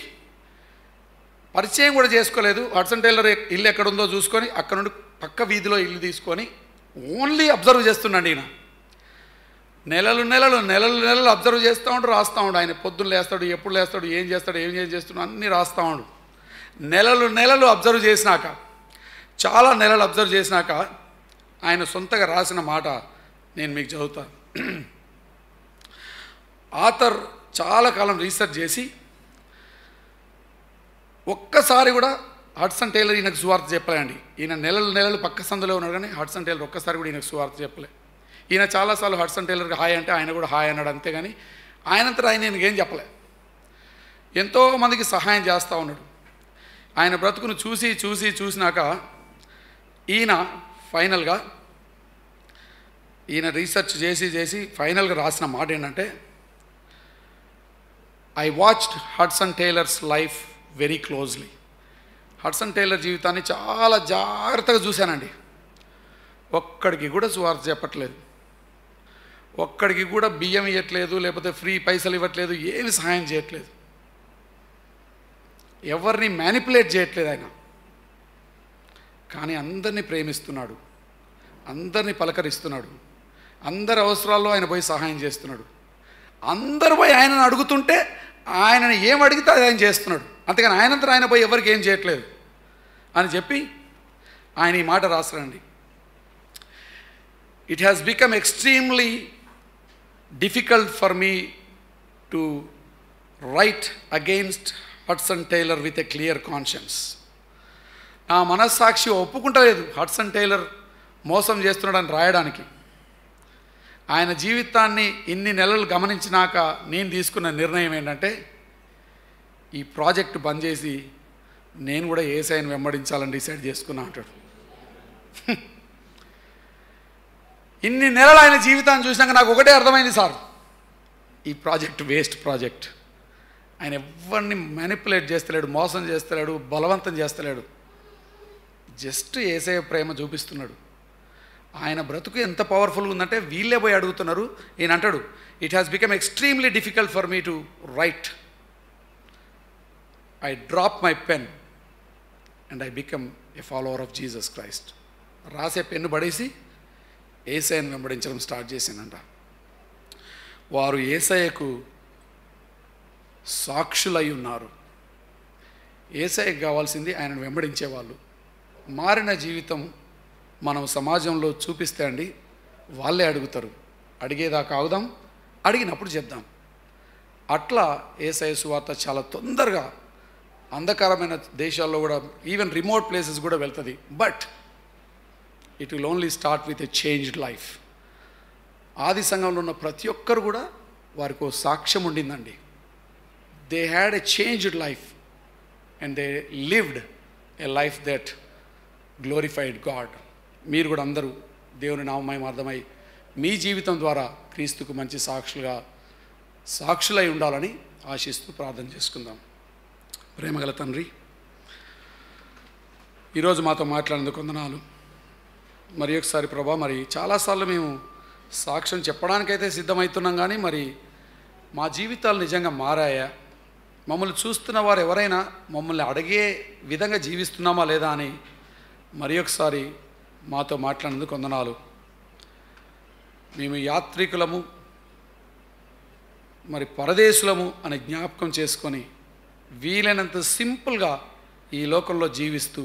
పరిచయం కూడా చేసుకోలేదు. హడ్సన్ టైలర్ ఇల్లు ఎక్కడుందో చూసుకొని అక్కడ నుండి పక్క వీధిలో ఇల్లు తీసుకొని ఓన్లీ అబ్జర్వ్ చేస్తున్నాడు ఈయన. నెలలు అబ్జర్వ్ చేస్తూ ఉండు, రాస్తూ ఉండు. ఆయన పొద్దున్న లేస్తాడు, ఎప్పుడు లేస్తాడు, ఏం చేస్తాడు, ఏం చేస్తున్నాడు అన్నీ రాస్తూ ఉండు. నెలలు అబ్జర్వ్ చేసినాక, చాలా నెలలు అబ్జర్వ్ చేసినాక ఆయన సొంతగా రాసిన మాట నేను మీకు చదువుతాను. ఆథర్ చాలా కాలం రీసెర్చ్ చేసి ఒక్కసారి కూడా హడ్సన్ టైలర్ ఈయనకు సువార్త చెప్పలేండి. ఈయన నెలలు పక్క సందులో ఉన్నాడు, కానీ హడ్సన్ టైలర్ ఒక్కసారి కూడా ఈయనకు సువార్త చెప్పలే. ఈయన చాలాసార్లు హడ్సన్ టైలర్కి హాయ్ అంటే ఆయన కూడా హాయ్ అన్నాడు, అంతేగాని ఆయనంతా ఆయన ఈయనకేం చెప్పలే. ఎంతోమందికి సహాయం చేస్తూ ఉన్నాడు. ఆయన బ్రతుకును చూసినాక ఈయన ఫైనల్గా ఈయన రీసెర్చ్ చేసి ఫైనల్గా రాసిన మాట ఏంటంటే, I watched Hudson tailors life very closely. Hudson tailor జీవితాన్ని చాలా జాగ్రత్తగా చూశానండి. ఒక్కడికి కూడా సువార్త చెప్పట్లేదు, ఒక్కడికి కూడా బియ్యం ఇవ్వట్లేదు, లేకపోతే ఫ్రీ పైసలు ఇవ్వట్లేదు, ఏమి సహాయం చేయట్లేదు, ఎవరిని మ్యానిపులేట్ చేయట్లేదు ఆయన. కానీ అందరినీ ప్రేమిస్తున్నాడు, అందరినీ పలకరిస్తున్నాడు, అందరి అవసరాల్లో ఆయన పోయి సహాయం చేస్తున్నాడు. అందరు పోయి ఆయనను అడుగుతుంటే ఆయనని ఏం అడిగితే అది ఆయన చేస్తున్నాడు, అంతేగాని ఆయనంతా ఆయన పోయి ఎవరికి ఏం చేయట్లేదు అని చెప్పి ఆయన ఈ మాట రాస్తారండి. It has become extremely difficult for me to write against Hudson Taylor with a clear conscience. నా మనస్సాక్షి ఒప్పుకుంటలేదు హడ్సన్ టైలర్ మోసం చేస్తున్నాడని రాయడానికి. ఆయన జీవితాన్ని ఇన్ని నెలలు గమనించినాక నేను తీసుకున్న నిర్ణయం ఏంటంటే ఈ ప్రాజెక్ట్ బంద్ చేసి నేను కూడా యేసయ్యను వెంబడించాలని డిసైడ్ చేసుకున్నా అంటాడు. ఇన్ని నెలలు ఆయన జీవితాన్ని చూసినాక నాకు ఒకటే అర్థమైంది, సార్ ఈ ప్రాజెక్ట్ వేస్ట్ ప్రాజెక్ట్. ఆయన ఎవరిని మ్యానిపులేట్ చేస్తలేడు, మోసం చేస్తలేడు, బలవంతం చేస్తలేడు, జస్ట్ యేసయ్య ప్రేమ చూపిస్తున్నాడు. ఆయన బ్రతుకు ఎంత పవర్ఫుల్గా ఉందంటే వీళ్ళే పోయి అడుగుతున్నారు. ఈయన అంటాడు, it has become extremely difficult for me to right. I drop my pen and I become a follower of Jesus Christ. రాసే పెన్ను పడేసి యేసయ్యను వెంబడించడం స్టార్ట్ చేశానంట. వారు యేసయ్యకు సాక్షులై ఉన్నారు. యేసయ్యకు కావాల్సింది ఆయనను వెంబడించేవాళ్ళు. మారిన జీవితం మనం సమాజంలో చూపిస్తే అండి వాళ్ళే అడుగుతారు. అడిగేదాకా ఆగుదాం, అడిగినప్పుడు చెప్దాం. అట్లా యేసయ్య సువార్త చాలా తొందరగా అంధకారమైన దేశాల్లో కూడా, ఈవెన్ రిమోట్ ప్లేసెస్ కూడా వెళ్తుంది. But it will only start with a changed life. ఆది సంఘంలో ఉన్న ప్రతి ఒక్కరు కూడా వారికి ఓ సాక్ష్యం ఉండిందండి. They had a changed life and they lived a life that glorified God. మీరు కూడా అందరూ దేవుని నామమహిమార్థమై మీ జీవితం ద్వారా క్రీస్తుకు మంచి సాక్షులై ఉండాలని ఆశిస్తూ ప్రార్థన చేసుకుందాం. ప్రేమగల తండ్రి, ఈరోజు మాతో మాట్లాడినందుకు వందనాలు. మరి ఒకసారి ప్రభా, మరి చాలాసార్లు మేము సాక్ష్యం చెప్పడానికైతే సిద్ధమవుతున్నాం, కానీ మరి మా జీవితాలు నిజంగా మారాయా, మమ్మల్ని చూస్తున్న వారు ఎవరైనా మమ్మల్ని అడిగే విధంగా జీవిస్తున్నామా లేదా అని మరి ఒకసారి మాతో మాట్లాడినందుకు వందనాలు. మేము యాత్రికులము, మరి పరదేశులము అని జ్ఞాపకం చేసుకొని వీలైనంత సింపుల్గా ఈ లోకంలో జీవిస్తూ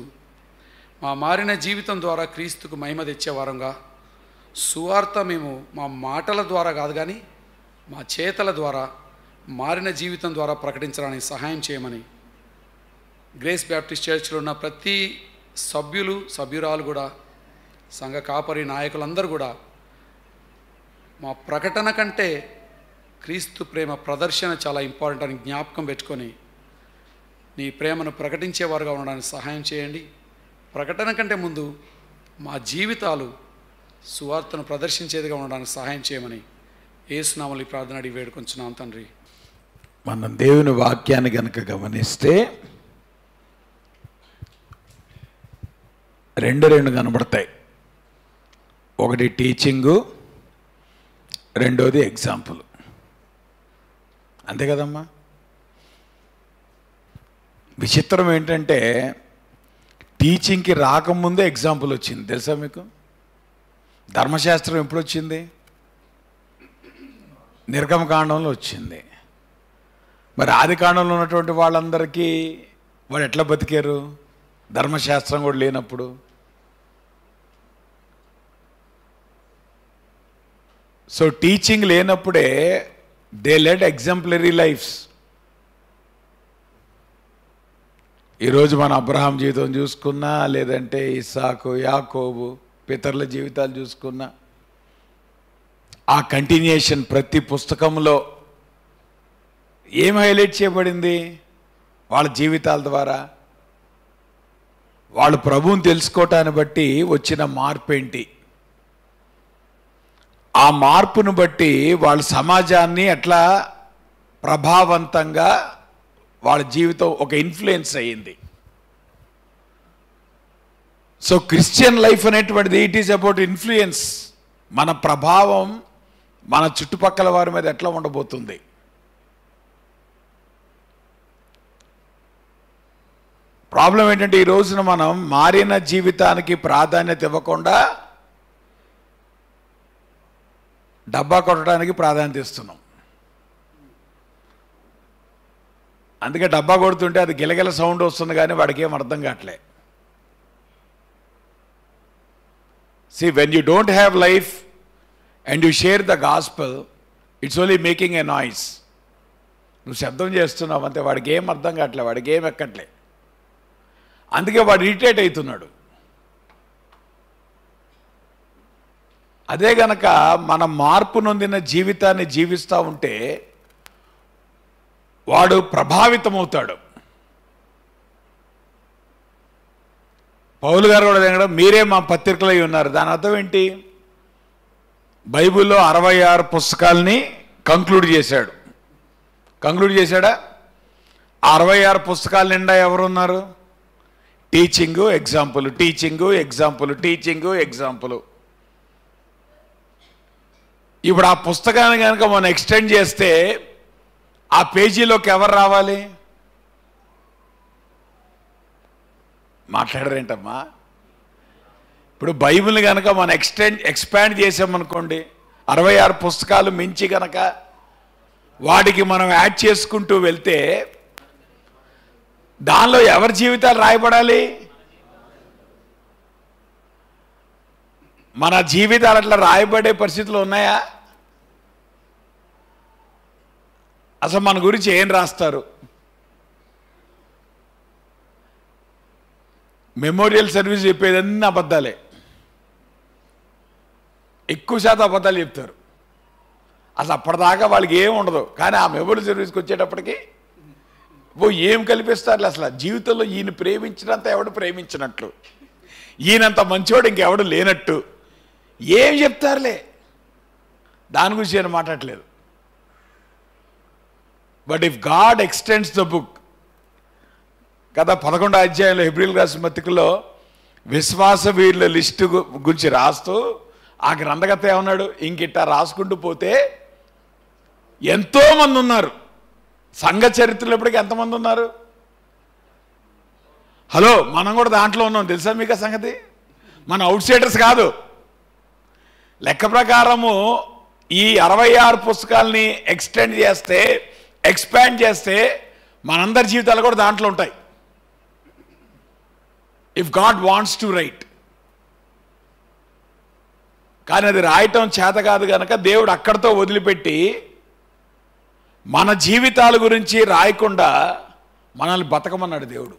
మా మారిన జీవితం ద్వారా క్రీస్తుకు మహిమ తెచ్చేవారంగా సువార్త మేము మా మాటల ద్వారా కాదు కానీ మా చేతల ద్వారా మారిన జీవితం ద్వారా ప్రకటించడానికి సహాయం చేయమని గ్రేస్ బ్యాప్టిస్ట్ చర్చ్లో ఉన్న ప్రతి సభ్యురాలు కూడా, సంఘ కాపరి నాయకులందరూ కూడా మా ప్రకటన కంటే క్రీస్తు ప్రేమ ప్రదర్శన చాలా ఇంపార్టెంట్ అని జ్ఞాపకం పెట్టుకొని నీ ప్రేమను ప్రకటించేవారుగా ఉండడానికి సహాయం చేయండి. ప్రకటన కంటే ముందు మా జీవితాలు సువార్తను ప్రదర్శించేదిగా ఉండడానికి సహాయం చేయమని యేసునామములో ప్రార్థన అడిగి వేడుకొంచున్నాం తండ్రి. మనం దేవుని వాక్యాన్ని కనుక గమనిస్తే రెండు కనబడతాయి. ఒకటి టీచింగు, రెండోది ఎగ్జాంపుల్. అంతే కదమ్మా. విచిత్రం ఏంటంటే టీచింగ్కి రాకముందే ఎగ్జాంపుల్ వచ్చింది. తెలుసా మీకు? ధర్మశాస్త్రం ఎప్పుడు వచ్చింది? నిర్గమకాండంలో వచ్చింది. మరి ఆది కాండంలో ఉన్నటువంటి వాళ్ళందరికీ వాడు ఎట్లా బతికారు? ధర్మశాస్త్రం కూడా లేనప్పుడు. సో టీచింగ్ లేనప్పుడే దే లెడ్ ఎగ్జాంపులరీ లైఫ్స్. ఈరోజు మన అబ్రహాం జీవితం చూసుకున్నా, లేదంటే ఇస్సాకు, యాకోబు పితరుల జీవితాలు చూసుకున్నా, ఆ కంటిన్యూషన్ ప్రతి పుస్తకంలో ఏం హైలైట్ చేయబడింది? వాళ్ళ జీవితాల ద్వారా వాళ్ళు ప్రభువుని తెలుసుకోవటాన్ని బట్టి వచ్చిన మార్పు ఏంటి, ఆ మార్పును బట్టి వాళ్ళ సమాజాన్ని ఎట్లా ప్రభావవంతంగా వాళ్ళ జీవితం ఒక ఇన్ఫ్లుయెన్స్ అయ్యింది. సో క్రిస్టియన్ లైఫ్ అనేటువంటిది ఇట్ ఈస్ అబౌట్ ఇన్ఫ్లుయెన్స్. మన ప్రభావం మన చుట్టుపక్కల వారి మీద ఎట్లా ఉండబోతుంది. ప్రాబ్లం ఏంటంటే ఈ రోజున మనం మారిన జీవితానికి ప్రాధాన్యత ఇవ్వకుండా డబ్బా కొట్టడానికి ప్రాధాన్యత ఇస్తున్నాం. అందుకే డబ్బా కొడుతుంటే అది గిలగిల సౌండ్ వస్తుంది, కానీ వాడికి ఏం అర్థం కావట్లే. See, when you don't have life and you share the gospel, it's only making a noise. నువ్వు శబ్దం చేస్తున్నావు అంతే, వాడికి ఏం అర్థం కావట్లే, వాడికి ఏం ఎక్కట్లే. అందుకే వాడు ఇరిటేట్ అవుతున్నాడు. అదే గనక మన మార్పు నొందిన జీవితాన్ని జీవిస్తూ ఉంటే వాడు ప్రభావితమవుతాడు. పౌలు గారు కూడా దగ్గర మీరే మా పత్రికలై ఉన్నారు. దాని అర్థం ఏంటి? బైబిల్లో 66 పుస్తకాలని కంక్లూడ్ చేశాడు. కంక్లూడ్ చేశాడా? 66 పుస్తకాల నిండా ఎవరున్నారు? Teaching, example, teaching, example, teaching, example. ఇప్పుడు ఆ పుస్తకాన్ని కనుక మనం ఎక్స్టెండ్ చేస్తే ఆ పేజీలోకి ఎవరు రావాలి? మాట్లాడరేంటమ్మా? ఇప్పుడు బైబిల్ని కనుక మనం ఎక్స్పాండ్ చేసామనుకోండి, 66 పుస్తకాలు మించి కనుక వాటికి మనం యాడ్ చేసుకుంటూ వెళ్తే దానిలో ఎవరి జీవితాలు రాయబడాలి? మన జీవితాలు అట్లా రాయబడే పరిస్థితులు ఉన్నాయా? అసలు మన గురించి ఏం రాస్తారు? మెమోరియల్ సర్వీస్ చెప్పేదన్నీ అబద్ధాలే, ఎక్కువ శాతం అబద్ధాలు చెప్తారు. అసలు అప్పటిదాకా వాళ్ళకి ఏం ఉండదు, కానీ ఆ మెమోరియల్ సర్వీస్కి వచ్చేటప్పటికి ఏం కల్పిస్తారు అసలు. జీవితంలో ఈయన ప్రేమించినంత ఎవడు ప్రేమించినట్లు, ఈయనంత మంచివాడు ఇంకెవడు లేనట్టు ఏం చెప్తారులే. దాని గురించి నేను మాట్లాడలేదు. But if God extends the book కదా, 11వ అధ్యాయంలో హెబ్రీయులకు రాసిన పత్రికలో విశ్వాస వీరుల లిస్టు గురించి రాస్తూ ఆ గ్రంథకర్త ఏమన్నాడు, ఇంకిట్లా రాసుకుంటూ పోతే ఎంతోమంది ఉన్నారు. సంఘ చరిత్రలో ఇప్పటికీ ఎంతమంది ఉన్నారు? హలో, మనం కూడా దాంట్లో ఉన్నాం, తెలుసా మీకు ఆ సంగతి? మన అవుట్ సైడర్స్ కాదు. లెక్క ప్రకారము ఈ 66 పుస్తకాలని ఎక్స్పాండ్ చేస్తే మనందరి జీవితాలు కూడా దాంట్లో ఉంటాయి. If God wants to right. కానీ అది రాయటం చేత కాదు కనుక దేవుడు అక్కడితో వదిలిపెట్టి మన జీవితాల గురించి రాయకుండా మనల్ని బతకమన్నాడు దేవుడు.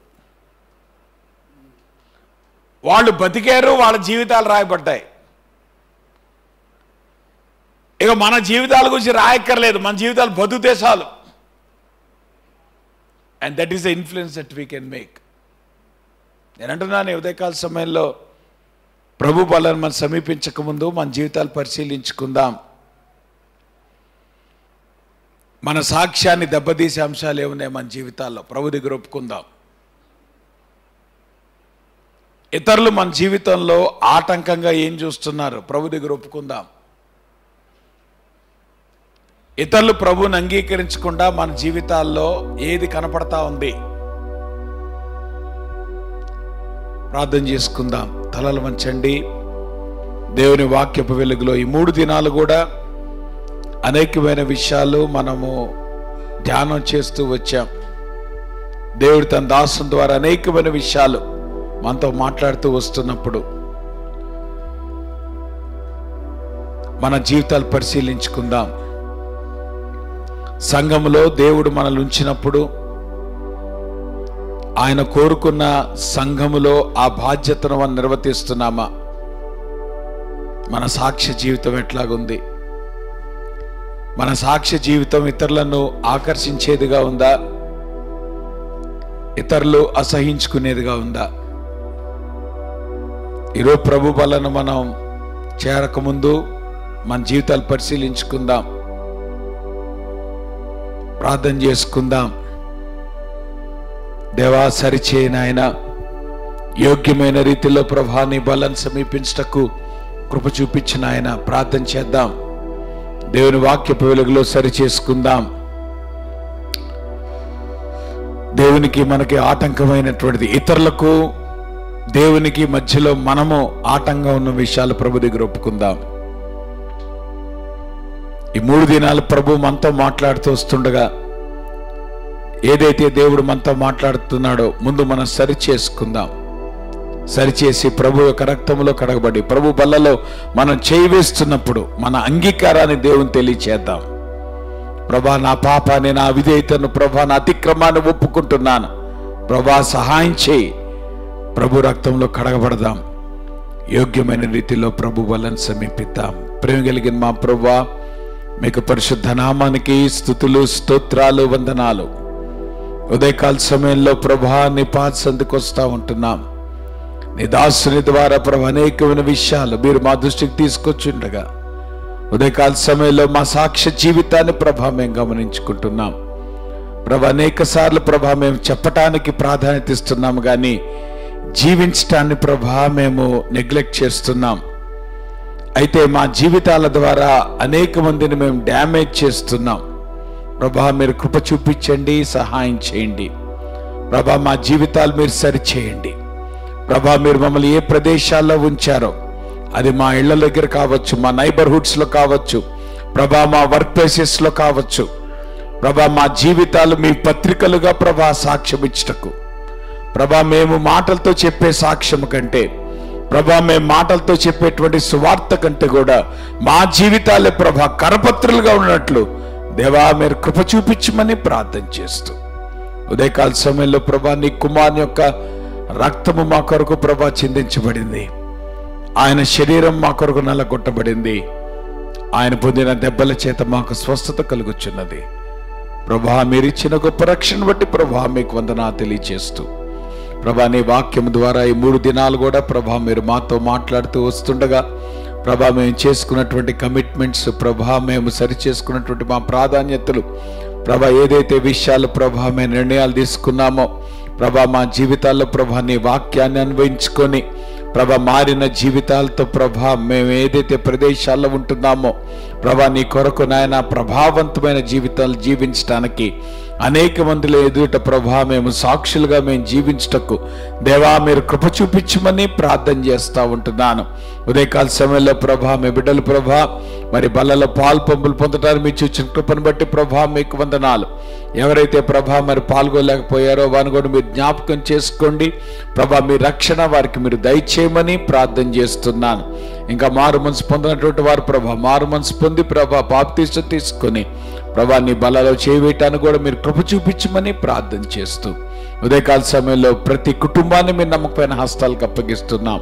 వాళ్ళు బతికారు, వాళ్ళ జీవితాలు రాయబడ్డాయి. ఇక మన జీవితాల గురించి రాయక్కర్లేదు, మన జీవితాలు బతుకుతే చాలు. And that is the influence that we can make. నేనంటున్నాను, ఉదయకాల సమయంలో ప్రభు బలను మనం సమీపించకముందు మన జీవితాలు పరిశీలించుకుందాం. మన సాక్ష్యాన్ని దెబ్బతీసే అంశాలు ఏమున్నాయి మన జీవితాల్లో, ప్రభు దగ్గర ఒప్పుకుందాం. ఇతరులు మన జీవితంలో ఆటంకంగా ఏం చూస్తున్నారు, ప్రభు దగ్గర ఒప్పుకుందాం. ఇతరులు ప్రభువుని అంగీకరించకుండా మన జీవితాల్లో ఏది కనపడతా ఉంది, ప్రార్థన చేసుకుందాం. తలలు వంచండి. దేవుని వాక్యపు వెలుగులో ఈ 3 దినాలు కూడా అనేకమైన విషయాలు మనము ధ్యానం చేస్తూ వచ్చాం. దేవుడు తన దాసుని ద్వారా అనేకమైన విషయాలు మనతో మాట్లాడుతూ వస్తున్నప్పుడు మన జీవితాలు పరిశీలించుకుందాం. సంఘములో దేవుడు మనల్ని ఉంచినప్పుడు ఆయన కోరుకున్న సంఘములో ఆ బాధ్యతను మనం నిర్వర్తిస్తున్నామా? మన సాక్ష్య జీవితం ఎట్లాగుంది? మన సాక్ష్య జీవితం ఇతరులను ఆకర్షించేదిగా ఉందా, ఇతరులు అసహించుకునేదిగా ఉందా? ఈరోజు ప్రభు బలను మనం చేరకముందు మన జీవితాలు పరిశీలించుకుందాం, ప్రార్థన చేసుకుందాం. దేవా, సరిచేయని ఆయన యోగ్యమైన రీతిలో ప్రభా నీ బలను సమీపించటకు కృప చూపించిన ఆయన ప్రార్థన చేద్దాం. దేవుని వాక్యపు వెలుగులో సరి చేసుకుందాం. దేవునికి మనకి ఆటంకమైనటువంటిది, ఇతరులకు దేవునికి మధ్యలో మనము ఆటంకంగా ఉన్న విషయాలు ప్రభు దగ్గర ఒప్పుకుందాం. ఈ 3 దినాలు ప్రభు మనతో మాట్లాడుతూ వస్తుండగా ఏదైతే దేవుడు మనతో మాట్లాడుతున్నాడో ముందు మనం సరి చేసుకుందాం. సరిచేసి ప్రభు యొక్క రక్తంలో కడగబడి ప్రభు బల్లలో మనం చేయి వేస్తున్నప్పుడు మన అంగీకారాన్ని దేవుని తెలియచేద్దాం. ప్రభా, నా పాపాన్ని, నా విధేయతను, ప్రభా నా అతిక్రమాన్ని ఒప్పుకుంటున్నాను, ప్రభా సహాయం చేయి. ప్రభు రక్తంలో కడగబడదాం. యోగ్యమైన రీతిలో ప్రభు బలను సమీపిద్దాం. ప్రేమ కలిగిన మా ప్రభువా, మీకు పరిశుద్ధ నామానికి స్తుతులు, స్తోత్రాలు, వందనాలు. ఉదయకాల సమయంలో ప్రభా నీ పాద సందుకు వస్తూ ఉంటున్నాం. నీ దాసుని ద్వారా ప్రభు అనేకమైన విషయాలు మీరు మా దృష్టికి తీసుకొచ్చుండగా ఉదయకాల సమయంలో మా సాక్ష్య జీవితాన్ని ప్రభా మేము గమనించుకుంటున్నాం. ప్రభు అనేక సార్లు ప్రభా మేము చెప్పటానికి ప్రాధాన్యత ఇస్తున్నాము, కానీ జీవించటాన్ని ప్రభా మేము నెగ్లెక్ట్ చేస్తున్నాం. అయితే మా జీవితాల ద్వారా అనేక మందిని మేము డ్యామేజ్ చేస్తున్నాం. ప్రభా మీరు కృప చూపించండి, సహాయం చేయండి. ప్రభా మా జీవితాలు మీరు సరిచేయండి. ప్రభా మీరు మమ్మల్ని ఏ ప్రదేశాల్లో ఉంచారో, అది మా ఇళ్ల దగ్గర కావచ్చు, మా నైబర్హుడ్స్లో కావచ్చు, ప్రభా మా వర్క్ ప్లేసెస్లో కావచ్చు, ప్రభా మా జీవితాలు మీ పత్రికలుగా ప్రభా సాక్ష్యం ఇచ్చటకు, ప్రభా మేము మాటలతో చెప్పే సాక్ష్యం కంటే, ప్రభా మేము మాటలతో చెప్పేటువంటి సువార్త కంటే కూడా మా జీవితాలే ప్రభా కరపత్రులుగా ఉన్నట్లు దేవా మీరు కృప చూపించమని ప్రార్థన చేస్తూ ఉదయకాల సమయంలో ప్రభా నీ కుమారుని యొక్క రక్తము మా కొరకు ప్రభా చిందించబడింది, ఆయన శరీరం మా కొరకు నల్లగొట్టబడింది, ఆయన పొందిన దెబ్బల చేత మాకు స్వస్థత కలుగుచున్నది. ప్రభా మీరిచ్చిన గొప్ప రక్షణ బట్టి ప్రభా మీకు వందనాలు తెలియచేస్తూ ప్రభా నీ వాక్యం ద్వారా ఈ 3 దినాలు కూడా ప్రభా మీరు మాతో మాట్లాడుతూ వస్తుండగా ప్రభా మేము చేసుకున్నటువంటి కమిట్మెంట్స్, ప్రభా మేము సరి చేసుకున్నటువంటి మా ప్రాధాన్యతలు, ప్రభా ఏదైతే విషయాలు ప్రభా మేము నిర్ణయాలు తీసుకున్నామో ప్రభా మా జీవితాల్లో ప్రభా నీ వాక్యాన్ని అన్వయించుకొని ప్రభా మారిన జీవితాలతో ప్రభా మేము ఏదైతే ప్రదేశాల్లో ఉంటున్నామో ప్రభా నీ కొరకు నాయన ప్రభావవంతమైన జీవితాలు జీవించడానికి అనేక మందిలో ఎదుట ప్రభా మేము సాక్షులుగా మేము జీవించటకు దేవా మీరు కృప చూపించమని ప్రార్థన చేస్తూ ఉంటున్నాను. ఉదయకాల సమయంలో ప్రభా మీ బిడ్డలు ప్రభా మరి బల్లలో పాలు పంపులు పొందడానికి మీరు చూసిన కృపను బట్టి ప్రభా మీకు వందనాలు. ఎవరైతే ప్రభా మరి పాల్గొలేకపోయారో వారిని కూడా మీరు జ్ఞాపకం చేసుకోండి ప్రభా, మీ రక్షణ వారికి మీరు దయచేయమని ప్రార్థన చేస్తున్నాను. ఇంకా మారు మనసు పొందినటువంటి వారు ప్రభా మారు మనసు పొంది ప్రభా బాప్తిసం తీసుకొని ప్రభా నీ బలలో చేయవేయటానికి కూడా మీరు కృప చూపించమని ప్రార్థన చేస్తూ ఉదయకాల సమయంలో ప్రతి కుటుంబాన్ని మీరు నమ్మకమైన హస్తాలకు అప్పగిస్తున్నాం.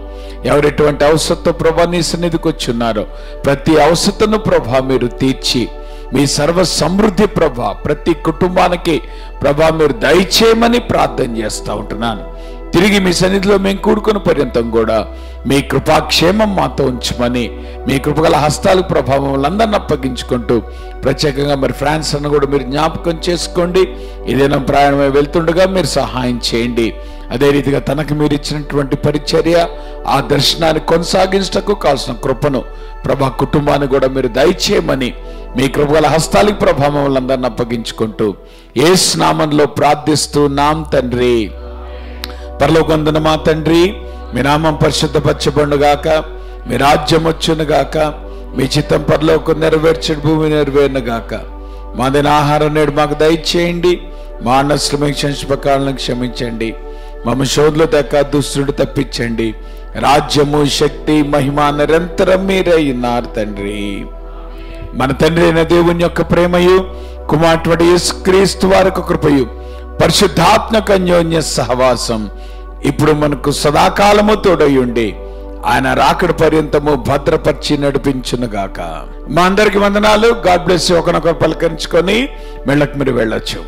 ఎవరెటువంటి అవసరంతో ప్రభా నీ సన్నిధికి వచ్చున్నారో ప్రతి అవసరతను ప్రభా మీరు తీర్చి మీ సర్వ సమృద్ధి ప్రభా ప్రతి కుటుంబానికి ప్రభా మీరు దయచేయమని ప్రార్థన చేస్తూ ఉంటున్నాను. తిరిగి మీ సన్నిధిలో మేము కూడుకున్న పర్యంతం కూడా మీ కృపాక్షేమం మాతో ఉంచమని మీ కృపగల హస్తాలకు ప్రభావం అందరిని అప్పగించుకుంటూ ప్రత్యేకంగా మరి ఫ్రాన్స్ అన్న కూడా మీరు జ్ఞాపకం చేసుకోండి. ఏదైనా ప్రయాణమై వెళ్తుండగా మీరు సహాయం చేయండి. అదే రీతిగా తనకు మీరు ఇచ్చినటువంటి పరిచర్య ఆ దర్శనాన్ని కొనసాగించటకు కావాల్సిన కృపను ప్రభా కుటుంబాన్ని కూడా మీరు దయచేయమని మీ కృపగల హస్తాలకు ప్రభావం అందరిని అప్పగించుకుంటూ యేసు నామములో ప్రార్థిస్తున్నాం తండ్రి. పరలోకమందున మా తండ్రి, మీ నామం పరిశుద్ధపరచబడుగాక, మీ రాజ్యం వచ్చునుగాక, మీ చిత్తం పరలోకం నెరవేర్చడు భూమి నెరవేరునుగాక. మా దిన ఆహారం నేడు మాకు దయచేయండి, మా అన్నస్సులు క్షమించకాలను క్షమించండి, మమ్మ శోధులు దక్క దుష్టుడు తప్పించండి. రాజ్యము శక్తి మహిమ నిరంతరం మీరే ఉన్నారు తండ్రి. మన తండ్రి అయిన దేవుని యొక్క ప్రేమయు కుమారుడు యేసుక్రీస్తు వారి కృపయు పరిశుద్ధాత్మక అన్యోన్య సహవాసం ఇప్పుడు మనకు సదాకాలము తోడై ఉండి ఆయన రాకడ పర్యంతము భద్రపరిచి నడిపించునుగాక. మా అందరికి వందనాలు. God bless you. ఒకనొకరు పలకరించుకొని మెళ్ళకు మీరు వెళ్ళొచ్చు.